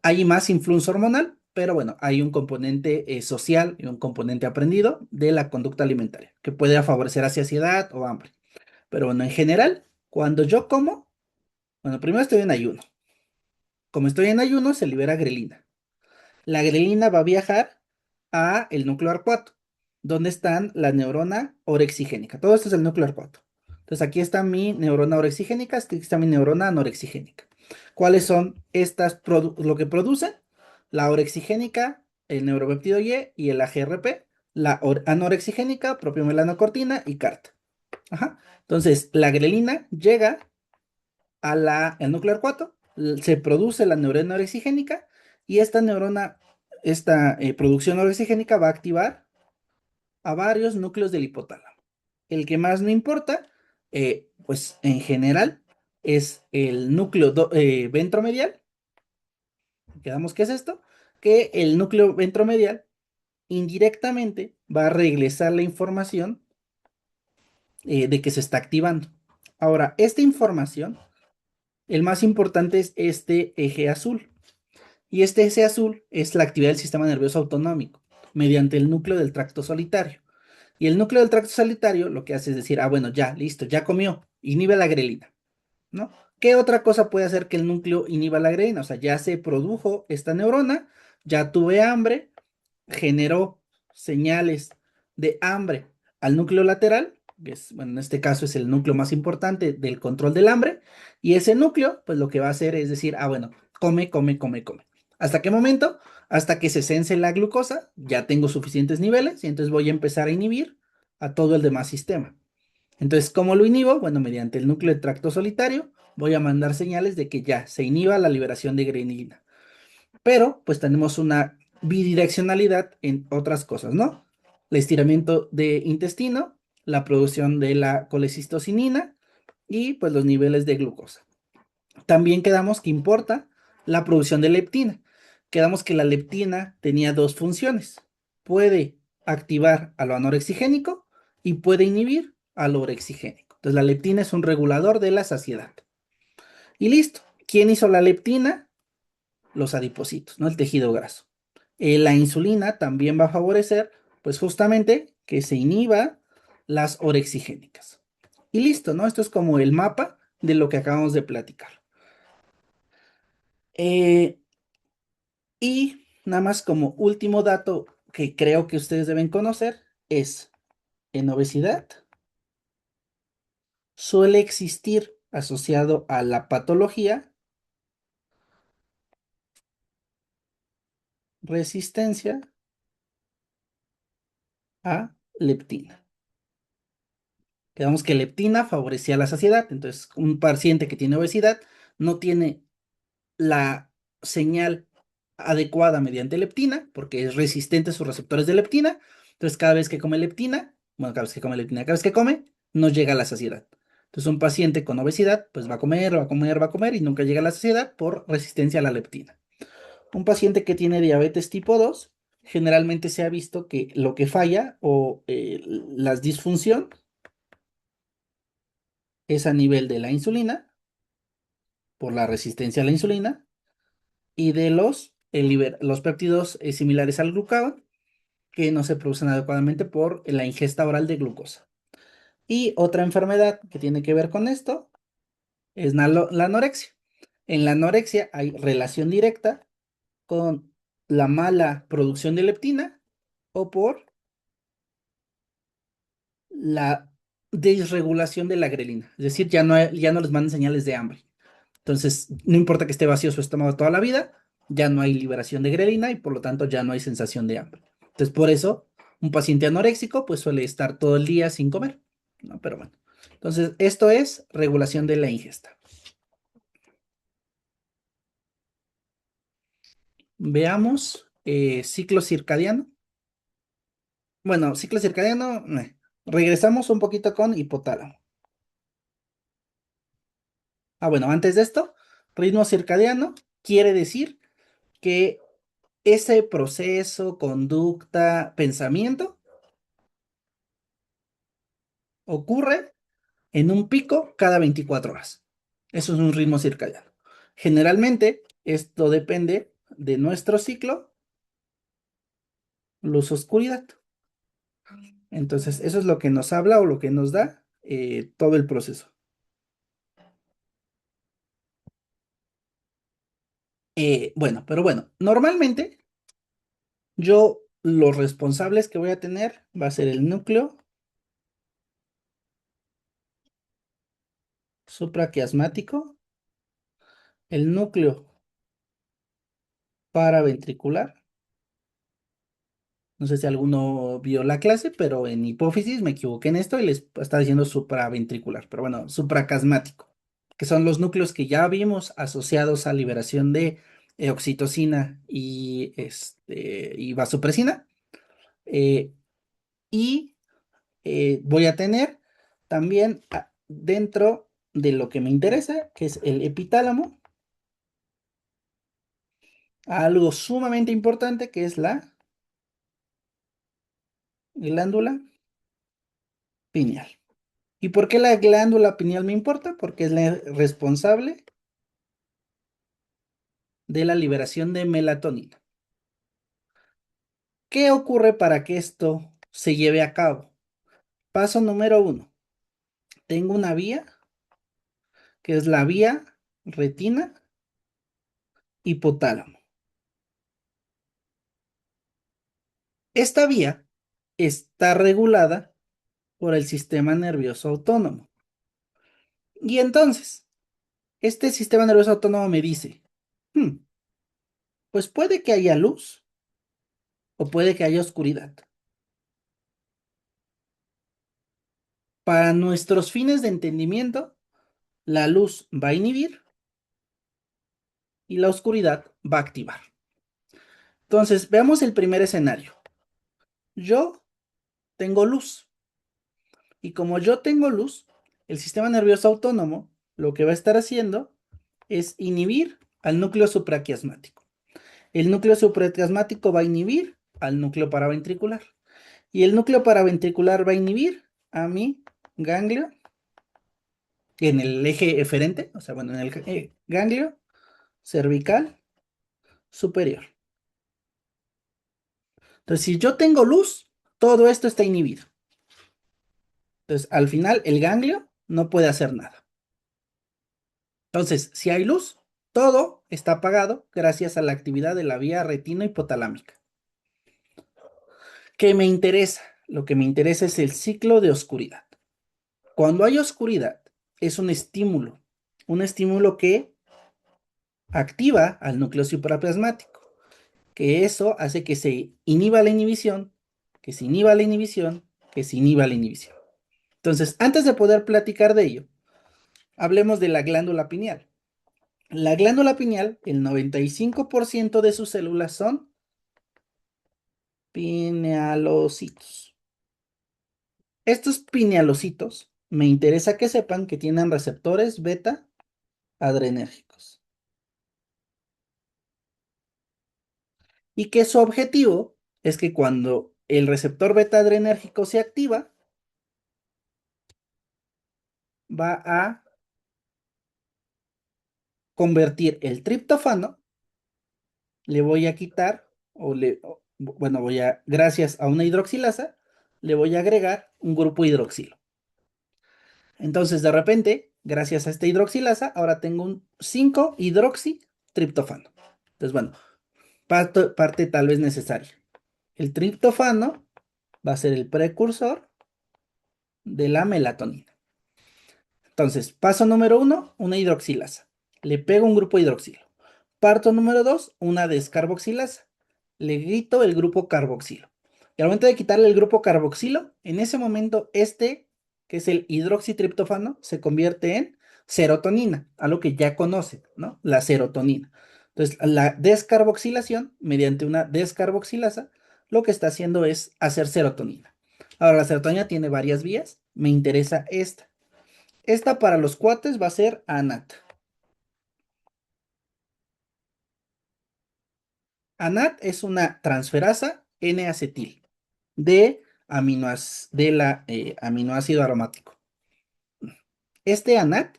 Hay más influencia hormonal, pero bueno, hay un componente social y un componente aprendido de la conducta alimentaria, que puede favorecer a saciedad o hambre. Pero bueno, en general, cuando yo como, bueno, primero estoy en ayuno. Como estoy en ayuno, se libera grelina. La grelina va a viajar a el núcleo arcuato, donde están la neurona orexigénica. Todo esto es el núcleo arcuato. Entonces aquí está mi neurona orexigénica, aquí está mi neurona anorexigénica. ¿Cuáles son lo que producen? La orexigénica, el neuropéptido Y el AGRP, la anorexigénica, propio melanocortina y CART. Ajá. Entonces, la grelina llega al núcleo arcuato, se produce la neurona orexigénica y esta producción orexigénica va a activar a varios núcleos del hipotálamo. El que más me importa, pues en general, es el núcleo ventromedial. Quedamos que es esto, que el núcleo ventromedial indirectamente va a regresar la información de que se está activando. Ahora, esta información, el más importante es este eje azul. Y este eje azul es la actividad del sistema nervioso autonómico mediante el núcleo del tracto solitario. Y el núcleo del tracto solitario lo que hace es decir, bueno, ya, listo, ya comió, inhibe la grelina, ¿no? ¿Qué otra cosa puede hacer que el núcleo inhiba la grelina? O sea, ya se produjo esta neurona, ya tuve hambre, generó señales de hambre al núcleo lateral, que es, bueno, en este caso es el núcleo más importante del control del hambre, y ese núcleo, pues lo que va a hacer es decir, bueno, come, come, come, come. ¿Hasta qué momento? hasta que se sense la glucosa, ya tengo suficientes niveles y entonces voy a empezar a inhibir a todo el demás sistema. Entonces, ¿cómo lo inhibo? Bueno, mediante el núcleo de tracto solitario voy a mandar señales de que ya se inhiba la liberación de ghrelina. Pero pues tenemos una bidireccionalidad en otras cosas, ¿no? El estiramiento de intestino, la producción de la colecistocinina y pues los niveles de glucosa. También quedamos que importa la producción de leptina. Quedamos que la leptina tenía dos funciones. Puede activar a lo anorexigénico y puede inhibir a lo orexigénico. Entonces la leptina es un regulador de la saciedad. Y listo. ¿Quién hizo la leptina? Los adipocitos, ¿no? El tejido graso. La insulina también va a favorecer, pues justamente que se inhiba las orexigénicas. Y listo, ¿no? Esto es como el mapa de lo que acabamos de platicar. Eh, y nada más como último dato que creo que ustedes deben conocer es en obesidad suele existir asociado a la patología resistencia a leptina. Quedamos que leptina favorecía la saciedad, entonces un paciente que tiene obesidad no tiene la señal adecuada mediante leptina, porque es resistente a sus receptores de leptina, entonces cada vez que come leptina, bueno, cada vez que come leptina, cada vez que come, no llega a la saciedad. Entonces un paciente con obesidad, pues va a comer, va a comer, va a comer y nunca llega a la saciedad por resistencia a la leptina. Un paciente que tiene diabetes tipo 2, generalmente se ha visto que lo que falla o la disfunción es a nivel de la insulina, por la resistencia a la insulina, y de los péptidos similares al glucagón, que no se producen adecuadamente por la ingesta oral de glucosa. Y otra enfermedad que tiene que ver con esto es la anorexia. En la anorexia hay relación directa con la mala producción de leptina o por la desregulación de la grelina. Es decir, ya no les mandan señales de hambre. Entonces, no importa que esté vacío su estómago toda la vida, ya no hay liberación de grelina y por lo tanto ya no hay sensación de hambre. Entonces, por eso, un paciente anoréxico pues suele estar todo el día sin comer, ¿no? Pero bueno, entonces esto es regulación de la ingesta. Veamos ciclo circadiano. Bueno, ciclo circadiano, regresamos un poquito con hipotálamo. Bueno, antes de esto, ritmo circadiano quiere decir que ese proceso, conducta, pensamiento ocurre en un pico cada 24 horas. Eso es un ritmo circadiano. Generalmente, esto depende de nuestro ciclo, luz-oscuridad. Entonces, eso es lo que nos habla o lo que nos da todo el proceso. Bueno, pero bueno, normalmente yo los responsables que voy a tener va a ser el núcleo supraquiasmático, el núcleo paraventricular. No sé si alguno vio la clase, pero en hipófisis me equivoqué en esto y les estaba diciendo supraventricular, pero bueno, supracasmático, que son los núcleos que ya vimos asociados a liberación de oxitocina y vasopresina. eh, y voy a tener también dentro de lo que me interesa, que es el epitálamo, algo sumamente importante que es la glándula pineal. ¿Y por qué la glándula pineal me importa? Porque es la responsable de la liberación de melatonina. ¿Qué ocurre para que esto se lleve a cabo? Paso número uno. Tengo una vía que es la vía retina hipotálamo. Esta vía está regulada por el sistema nervioso autónomo. Y entonces, este sistema nervioso autónomo me dice, "Hmm, Pues puede que haya luz o puede que haya oscuridad. Para nuestros fines de entendimiento, la luz va a inhibir y la oscuridad va a activar. Entonces, veamos el primer escenario. Yo tengo luz y como yo tengo luz, el sistema nervioso autónomo lo que va a estar haciendo es inhibir al núcleo supraquiasmático. El núcleo supraquiasmático va a inhibir al núcleo paraventricular y el núcleo paraventricular va a inhibir a mi ganglio en el eje eferente, o sea, bueno, en el ganglio cervical superior. Entonces, si yo tengo luz, todo esto está inhibido. Entonces, al final, el ganglio no puede hacer nada. Entonces, si hay luz, todo está apagado gracias a la actividad de la vía retino-hipotalámica. ¿Qué me interesa? Lo que me interesa es el ciclo de oscuridad. Cuando hay oscuridad, es un estímulo que activa al núcleo supraplasmático, que eso hace que se inhiba la inhibición, que se inhiba la inhibición, que se inhiba la inhibición. Entonces, antes de poder platicar de ello, hablemos de la glándula pineal. La glándula pineal, el 95% de sus células son pinealocitos. Estos pinealocitos, me interesa que sepan que tienen receptores beta adrenérgicos y que su objetivo es que cuando el receptor beta adrenérgico se activa, va a convertir el triptófano, le voy a quitar, bueno, gracias a una hidroxilasa, le voy a agregar un grupo hidroxilo. Entonces, de repente, gracias a esta hidroxilasa, ahora tengo un 5-hidroxitriptófano. Entonces, bueno, parte tal vez necesaria. El triptófano va a ser el precursor de la melatonina. Entonces, paso número uno, una hidroxilasa. Le pego un grupo hidroxilo. Parto número dos, una descarboxilasa. Le quito el grupo carboxilo. Y al momento de quitarle el grupo carboxilo, en ese momento que es el hidroxitriptófano, se convierte en serotonina, algo que ya conoce, ¿no? La serotonina. Entonces, la descarboxilación, mediante una descarboxilasa, lo que está haciendo es hacer serotonina. Ahora, la serotonina tiene varias vías. Me interesa esta. Esta para los cuates va a ser ANAT. ANAT es una transferasa N-acetil de, aminoácido aromático. Este ANAT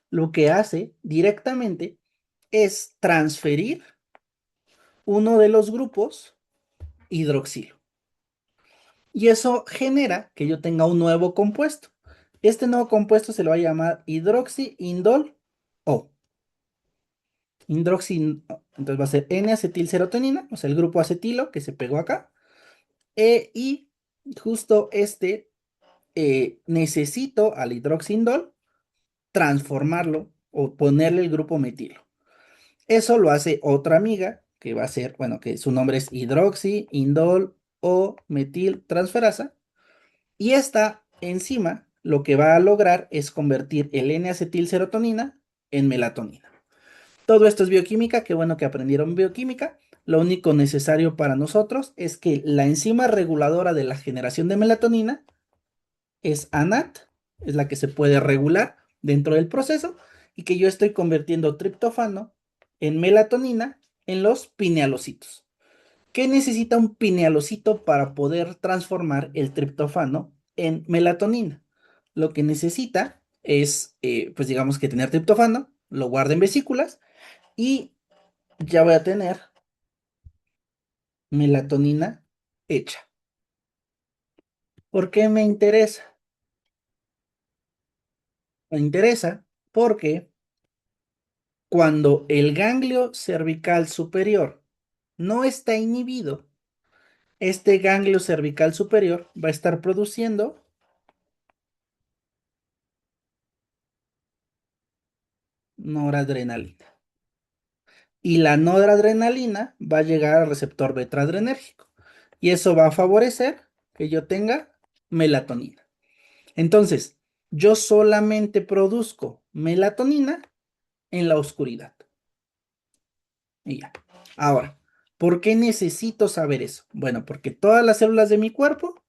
lo que hace directamente es transferir uno de los grupos hidroxilo. Y eso genera que yo tenga un nuevo compuesto. Este nuevo compuesto se lo va a llamar hidroxiindol O. Entonces va a ser N-acetilserotonina, o sea, el grupo acetilo que se pegó acá. Y justo necesito al hidroxindol transformarlo o ponerle el grupo metilo. Eso lo hace otra amiga que va a ser, bueno, que su nombre es hidroxiindol o metil transferasa. Y esta enzima lo que va a lograr es convertir el N-acetilserotonina en melatonina. Todo esto es bioquímica, qué bueno que aprendieron bioquímica. Lo único necesario para nosotros es que la enzima reguladora de la generación de melatonina es ANAT, es la que se puede regular dentro del proceso, y que yo estoy convirtiendo triptófano en melatonina en los pinealocitos. ¿Qué necesita un pinealocito para poder transformar el triptófano en melatonina? Lo que necesita es, pues digamos que tener triptófano, lo guarda en vesículas y ya voy a tener melatonina hecha. ¿Por qué me interesa? Me interesa porque cuando el ganglio cervical superior no está inhibido, este ganglio cervical superior va a estar produciendo noradrenalina. y la noradrenalina va a llegar al receptor betradrenérgico. Y eso va a favorecer que yo tenga melatonina. Entonces, yo solamente produzco melatonina en la oscuridad. Y ya. Ahora, ¿por qué necesito saber eso? Bueno, porque todas las células de mi cuerpo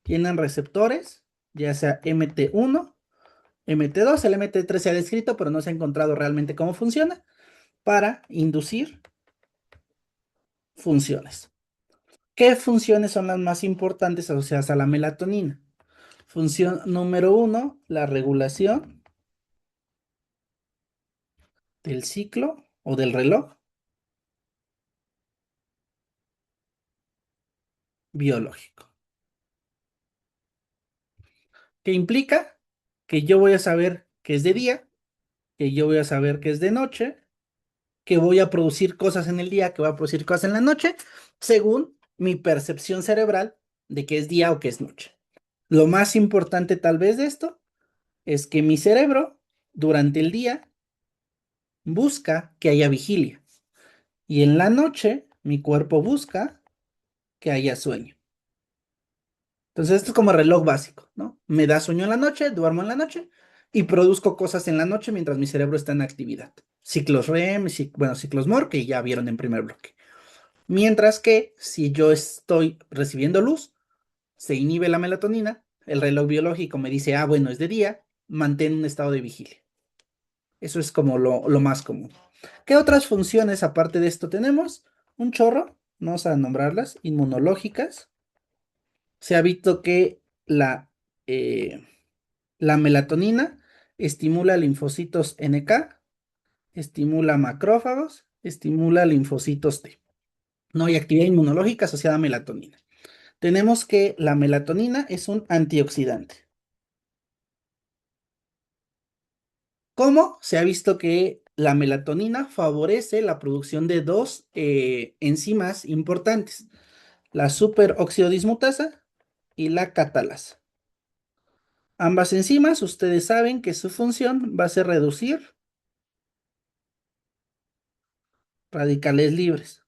tienen receptores, ya sea MT1, MT2, el MT3 se ha descrito, pero no se ha encontrado realmente cómo funciona, para inducir funciones. ¿Qué funciones son las más importantes asociadas a la melatonina? Función número uno, la regulación del ciclo o del reloj biológico. ¿Qué implica? Que yo voy a saber que es de día, que yo voy a saber que es de noche, que voy a producir cosas en el día, que voy a producir cosas en la noche, según mi percepción cerebral de que es día o que es noche. Lo más importante tal vez de esto es que mi cerebro durante el día busca que haya vigilia y en la noche mi cuerpo busca que haya sueño. Entonces esto es como reloj básico, ¿no? Me da sueño en la noche, duermo en la noche y produzco cosas en la noche mientras mi cerebro está en actividad. Ciclos REM, bueno, ciclos MOR, que ya vieron en primer bloque. Mientras que si yo estoy recibiendo luz, se inhibe la melatonina, el reloj biológico me dice, ah, bueno, es de día, mantén un estado de vigilia. Eso es como lo más común. ¿Qué otras funciones aparte de esto tenemos? Un chorro, vamos a nombrarlas, inmunológicas. Se ha visto que eh, la melatonina estimula linfocitos NK, estimula macrófagos, estimula linfocitos T. No hay actividad inmunológica asociada a melatonina. Tenemos que la melatonina es un antioxidante. ¿Cómo? Se ha visto que la melatonina favorece la producción de dos enzimas importantes, la superoxidodismutasa y la catalasa. Ambas enzimas, ustedes saben que su función va a ser reducir radicales libres,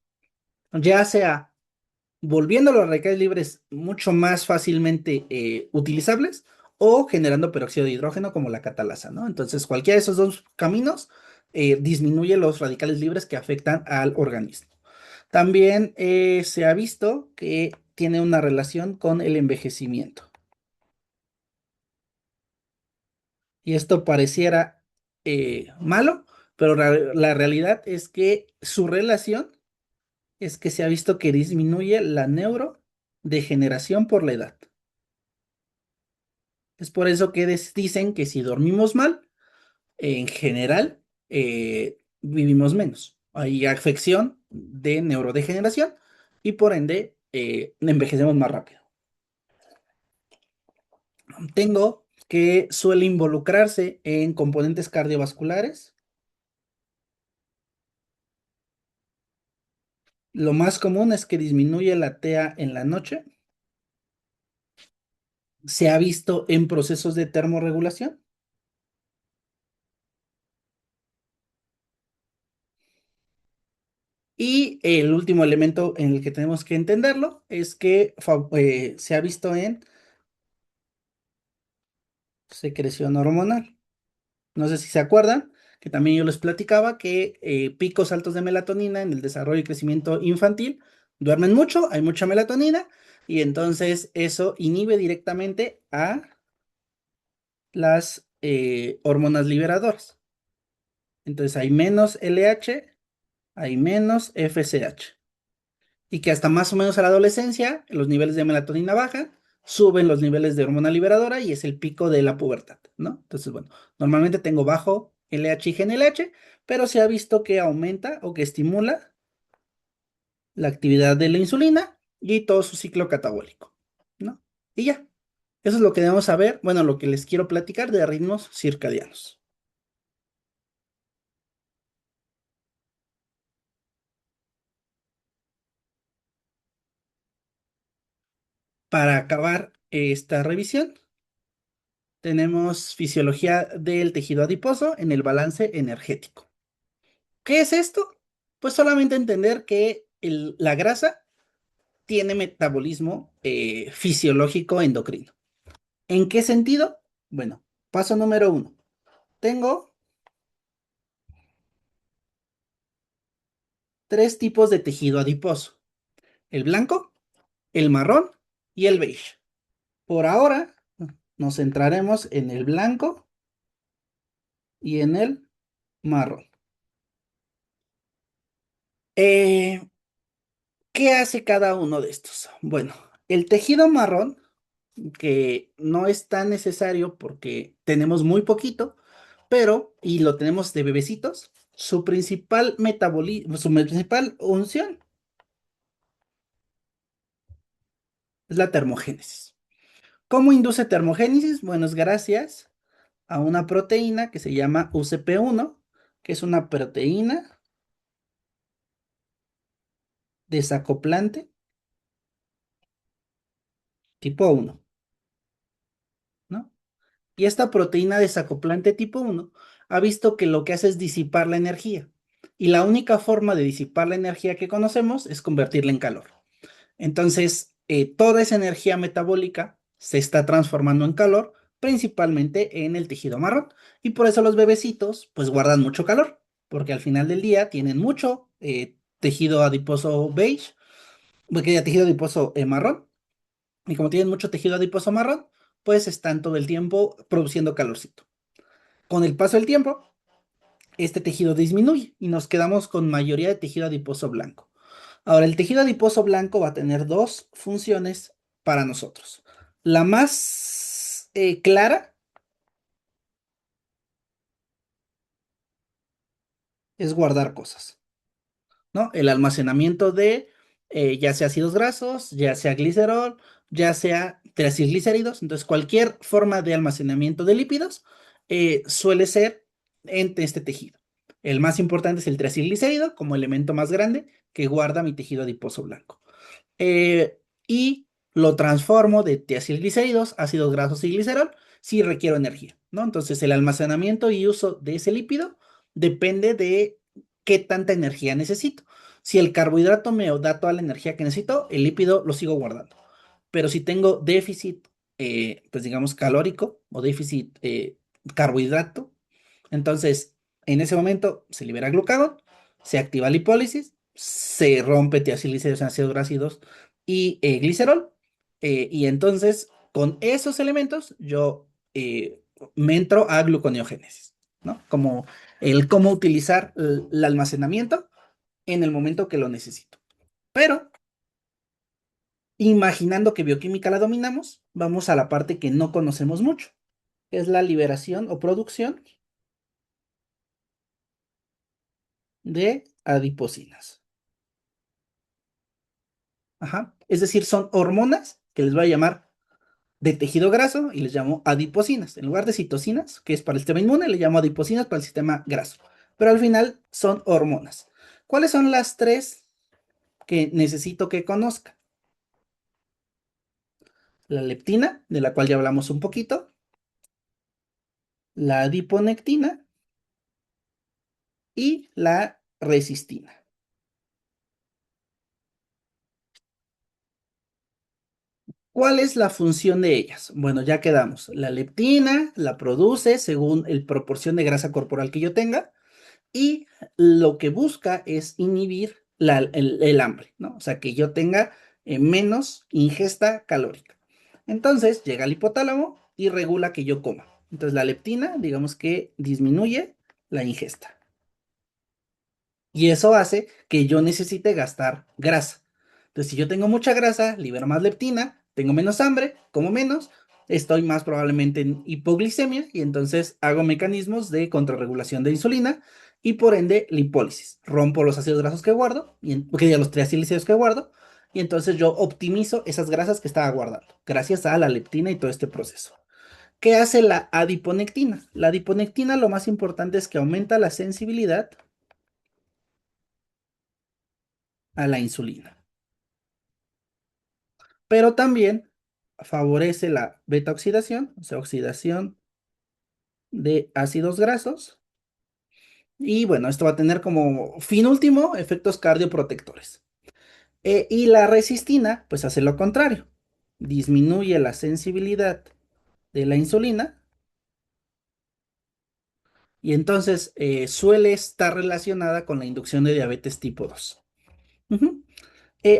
ya sea volviendo los radicales libres mucho más fácilmente utilizables o generando peróxido de hidrógeno como la catalasa, ¿no? Entonces, cualquiera de esos dos caminos disminuye los radicales libres que afectan al organismo. También se ha visto que tiene una relación con el envejecimiento. Y esto pareciera malo, pero la realidad es que su relación es que se ha visto que disminuye la neurodegeneración por la edad. Es por eso que dicen que si dormimos mal, en general, vivimos menos. Hay afección de neurodegeneración y por ende envejecemos más rápido. Tengo que suele involucrarse en componentes cardiovasculares. Lo más común es que disminuye la TEA en la noche. Se ha visto en procesos de termorregulación. Y el último elemento en el que tenemos que entenderlo es que se ha visto en secreción hormonal. No sé si se acuerdan, que también yo les platicaba que picos altos de melatonina en el desarrollo y crecimiento infantil, duermen mucho, hay mucha melatonina, y entonces eso inhibe directamente a las hormonas liberadoras. Entonces hay menos LH, hay menos FSH. Y que hasta más o menos a la adolescencia, los niveles de melatonina bajan, suben los niveles de hormona liberadora y es el pico de la pubertad, ¿no? Entonces, bueno, normalmente tengo bajo LH y GNLH, pero se ha visto que aumenta o que estimula la actividad de la insulina y todo su ciclo catabólico, ¿no? Y ya, eso es lo que debemos saber, bueno, lo que les quiero platicar de ritmos circadianos. Para acabar esta revisión, tenemos fisiología del tejido adiposo en el balance energético. ¿Qué es esto? Pues solamente entender que la grasa tiene metabolismo fisiológico endocrino. ¿En qué sentido? Bueno, paso número uno. Tengo tres tipos de tejido adiposo: el blanco, el marrón y el beige. Por ahora nos centraremos en el blanco y en el marrón. Eh, ¿Qué hace cada uno de estos? Bueno, el tejido marrón, que no es tan necesario porque tenemos muy poquito, pero, y lo tenemos de bebecitos, su principal metabolismo, su principal función es la termogénesis. ¿Cómo induce termogénesis? Bueno, es gracias a una proteína que se llama UCP1, que es una proteína desacoplante tipo 1, ¿no? Y esta proteína desacoplante tipo 1 ha visto que lo que hace es disipar la energía. Y la única forma de disipar la energía que conocemos es convertirla en calor. Entonces, toda esa energía metabólica se está transformando en calor, principalmente en el tejido marrón. Y por eso los bebecitos, pues guardan mucho calor, porque al final del día tienen mucho tejido adiposo beige, porque tejido adiposo marrón. Y como tienen mucho tejido adiposo marrón, pues están todo el tiempo produciendo calorcito. Con el paso del tiempo, este tejido disminuye y nos quedamos con mayoría de tejido adiposo blanco. Ahora, el tejido adiposo blanco va a tener dos funciones para nosotros. La más clara es guardar cosas, ¿no? El almacenamiento de ya sea ácidos grasos, ya sea glicerol, ya sea triacilglicéridos. Entonces, cualquier forma de almacenamiento de lípidos suele ser en este tejido. El más importante es el triacilglicérido como elemento más grande que guarda mi tejido adiposo blanco. Y lo transformo de tiacilglicéridos, ácidos grasos y glicerol si requiero energía, ¿no? Entonces, el almacenamiento y uso de ese lípido depende de qué tanta energía necesito. Si el carbohidrato me da toda la energía que necesito, el lípido lo sigo guardando. Pero si tengo déficit, pues digamos, calórico o déficit carbohidrato, entonces en ese momento se libera glucagón, se activa la lipólisis, se rompe tiacilglicéridos en ácidos ácidos y glicerol, y entonces con esos elementos yo me entro a gluconeogénesis, ¿no? Como el cómo utilizar el almacenamiento en el momento que lo necesito. Pero imaginando que bioquímica la dominamos, vamos a la parte que no conocemos mucho, que es la liberación o producción de adiposinas. Ajá. Es decir, son hormonas que les voy a llamar de tejido graso y les llamo adiposinas. En lugar de citocinas, que es para el sistema inmune, le llamo adiposinas para el sistema graso. Pero al final son hormonas. ¿Cuáles son las tres que necesito que conozca? La leptina, de la cual ya hablamos un poquito, la adiponectina y la resistina. ¿Cuál es la función de ellas? Bueno, ya quedamos. La leptina la produce según el proporción de grasa corporal que yo tenga y lo que busca es inhibir el hambre, ¿no? O sea, que yo tenga menos ingesta calórica. Entonces llega al hipotálamo y regula que yo coma. Entonces la leptina, digamos que disminuye la ingesta. Y eso hace que yo necesite gastar grasa. Entonces, si yo tengo mucha grasa, libero más leptina, tengo menos hambre, como menos, estoy más probablemente en hipoglicemia y entonces hago mecanismos de contrarregulación de insulina y por ende lipólisis. Rompo los ácidos grasos que guardo, que ya los triacilglicéridos que guardo, y entonces yo optimizo esas grasas que estaba guardando, gracias a la leptina y todo este proceso. ¿Qué hace la adiponectina? La adiponectina lo más importante es que aumenta la sensibilidad a la insulina, pero también favorece la beta oxidación, o sea, oxidación de ácidos grasos Y bueno, esto va a tener como fin último efectos cardioprotectores. Y la resistina, pues hace lo contrario. Disminuye la sensibilidad de la insulina y entonces suele estar relacionada con la inducción de diabetes tipo 2. Ujú.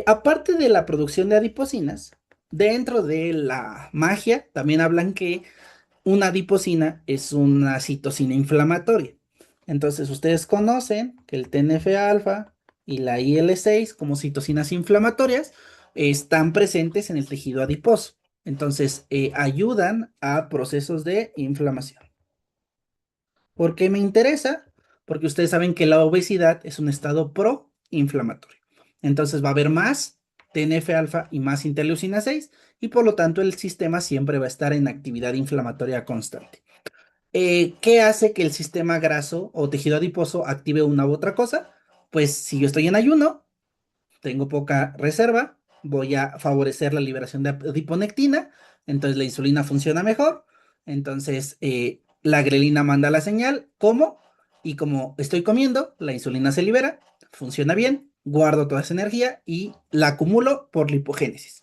Aparte de la producción de adipocinas, dentro de la magia también hablan que una adiposina es una citosina inflamatoria. Entonces, ustedes conocen que el TNF-alfa y la IL-6 como citocinas inflamatorias están presentes en el tejido adiposo. Entonces, ayudan a procesos de inflamación. ¿Por qué me interesa? Porque ustedes saben que la obesidad es un estado proinflamatorio. Entonces va a haber más TNF-alfa y más interleucina 6 y por lo tanto el sistema siempre va a estar en actividad inflamatoria constante. ¿Qué hace que el sistema graso o tejido adiposo active una u otra cosa? Pues si yo estoy en ayuno, tengo poca reserva, voy a favorecer la liberación de adiponectina, entonces la insulina funciona mejor, entonces la grelina manda la señal, como, y como estoy comiendo, la insulina se libera, funciona bien, guardo toda esa energía y la acumulo por lipogénesis.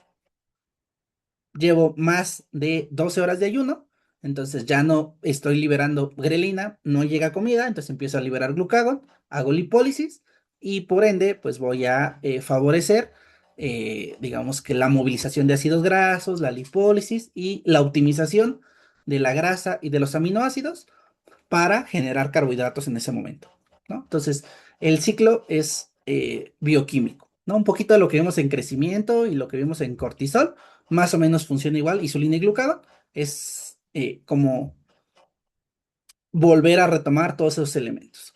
Llevo más de 12 horas de ayuno, entonces ya no estoy liberando grelina, no llega comida, entonces empiezo a liberar glucagón, hago lipólisis y por ende pues voy a favorecer digamos que la movilización de ácidos grasos, la lipólisis y la optimización de la grasa y de los aminoácidos para generar carbohidratos en ese momento, ¿no? Entonces, el ciclo es bioquímico, ¿no? Un poquito de lo que vemos en crecimiento y lo que vemos en cortisol, más o menos funciona igual, insulina y glucagón, es como volver a retomar todos esos elementos.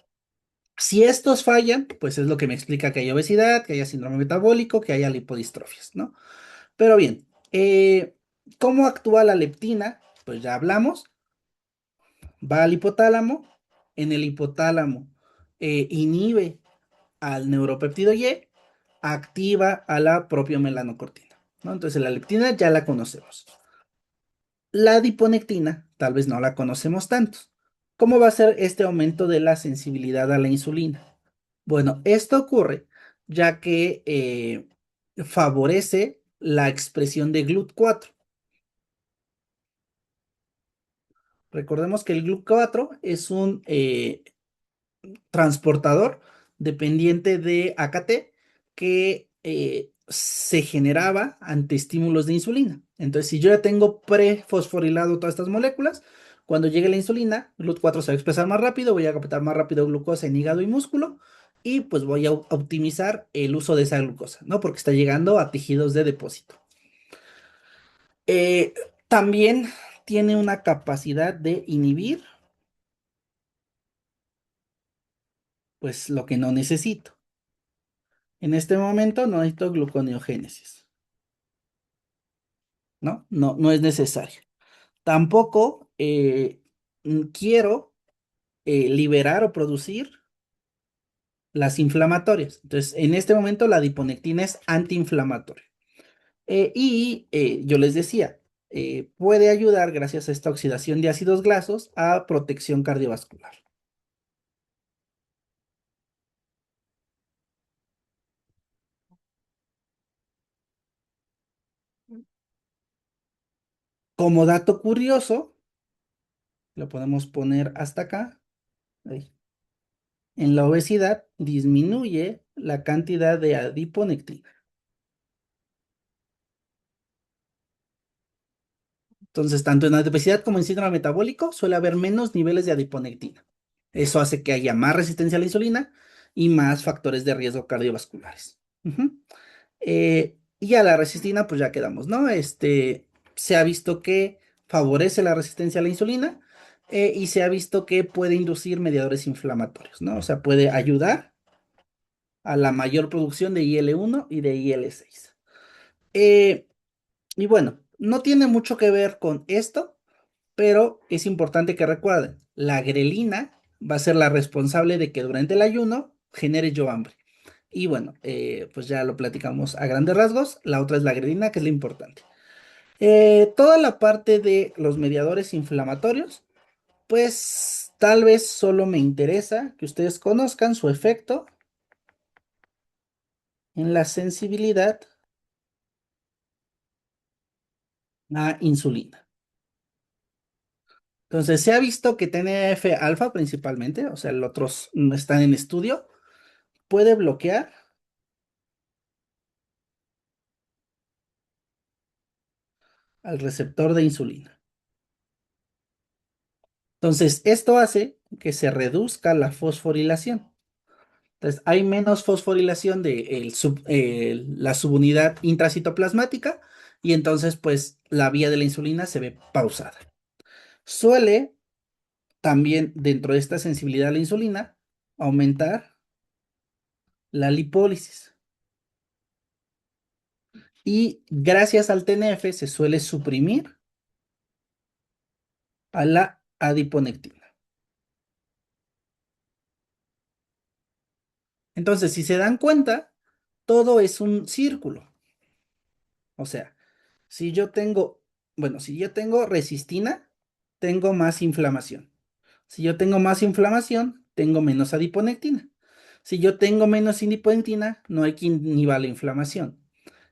Si estos fallan, pues es lo que me explica que hay obesidad, que haya síndrome metabólico, que haya lipodistrofias, ¿no? Pero bien, ¿cómo actúa la leptina? Pues ya hablamos, va al hipotálamo, en el hipotálamo inhibe al neuropéptido Y, activa a la propia melanocortina, ¿no? Entonces la leptina ya la conocemos. La adiponectina tal vez no la conocemos tanto. ¿Cómo va a ser este aumento de la sensibilidad a la insulina? Bueno, esto ocurre ya que favorece la expresión de GLUT4. Recordemos que el GLUT4 es un transportador dependiente de AKT que se generaba ante estímulos de insulina. Entonces, si yo ya tengo prefosforilado todas estas moléculas, cuando llegue la insulina, GLUT4 se va a expresar más rápido, voy a captar más rápido glucosa en hígado y músculo y pues voy a optimizar el uso de esa glucosa, ¿no? Porque está llegando a tejidos de depósito. Eh, También tiene una capacidad de inhibir, pues, lo que no necesito. En este momento no necesito gluconeogénesis, ¿no? No, no es necesario. Tampoco quiero liberar o producir las inflamatorias. Entonces, en este momento la adiponectina es antiinflamatoria. Yo les decía, puede ayudar gracias a esta oxidación de ácidos grasos a protección cardiovascular. Como dato curioso, lo podemos poner hasta acá. Ahí. En la obesidad disminuye la cantidad de adiponectina. Entonces, tanto en la obesidad como en síndrome metabólico suele haber menos niveles de adiponectina. Eso hace que haya más resistencia a la insulina y más factores de riesgo cardiovasculares. Ujú. Y a la resistina, pues ya quedamos, ¿no? Se ha visto que favorece la resistencia a la insulina y se ha visto que puede inducir mediadores inflamatorios, ¿no? O sea, puede ayudar a la mayor producción de IL-1 y de IL-6. Eh, y bueno, no tiene mucho que ver con esto, pero es importante que recuerden, la grelina va a ser la responsable de que durante el ayuno genere yo hambre. Y bueno, pues ya lo platicamos a grandes rasgos. La otra es la grelina, que es la importante. Toda la parte de los mediadores inflamatorios, pues Tal vez solo me interesa que ustedes conozcan su efecto en la sensibilidad a insulina. Entonces, se ha visto que TNF alfa principalmente, o sea, los otros no están en estudio, puede bloquear al receptor de insulina. Entonces, esto hace que se reduzca la fosforilación. Entonces, hay menos fosforilación de la subunidad intracitoplasmática y entonces, pues, la vía de la insulina se ve pausada. Suele también, dentro de esta sensibilidad a la insulina, aumentar la lipólisis. Y gracias al TNF se suele suprimir a la adiponectina. Entonces, si se dan cuenta, todo es un círculo. O sea, si yo tengo, bueno, si yo tengo resistina, tengo más inflamación. Si yo tengo más inflamación, tengo menos adiponectina. Si yo tengo menos adiponectina, no hay que inhibir la inflamación.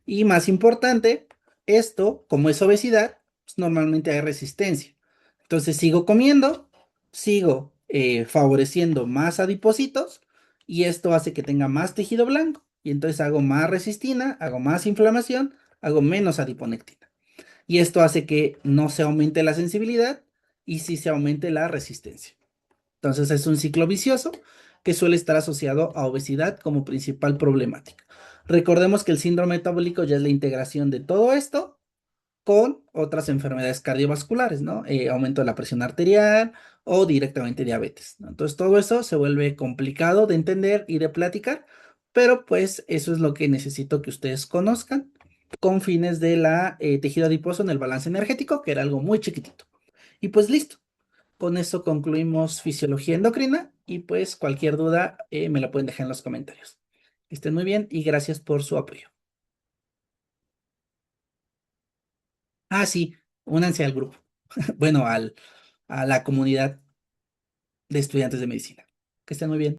Y más importante, esto, como es obesidad, pues normalmente hay resistencia. Entonces sigo comiendo, sigo favoreciendo más adipocitos y esto hace que tenga más tejido blanco. Y entonces hago más resistina, hago más inflamación, hago menos adiponectina. Y esto hace que no se aumente la sensibilidad y sí se aumente la resistencia. Entonces es un ciclo vicioso que suele estar asociado a obesidad como principal problemática. Recordemos que el síndrome metabólico ya es la integración de todo esto con otras enfermedades cardiovasculares, ¿no? Aumento de la presión arterial o directamente diabetes, ¿no? Entonces todo eso se vuelve complicado de entender y de platicar, pero pues eso es lo que necesito que ustedes conozcan con fines de la tejido adiposo en el balance energético, que era algo muy chiquitito. Y pues listo. Con eso concluimos fisiología endocrina y pues cualquier duda me la pueden dejar en los comentarios. Que estén muy bien y gracias por su apoyo. Ah, sí, únanse al grupo. Bueno, a la comunidad de estudiantes de medicina. Que estén muy bien.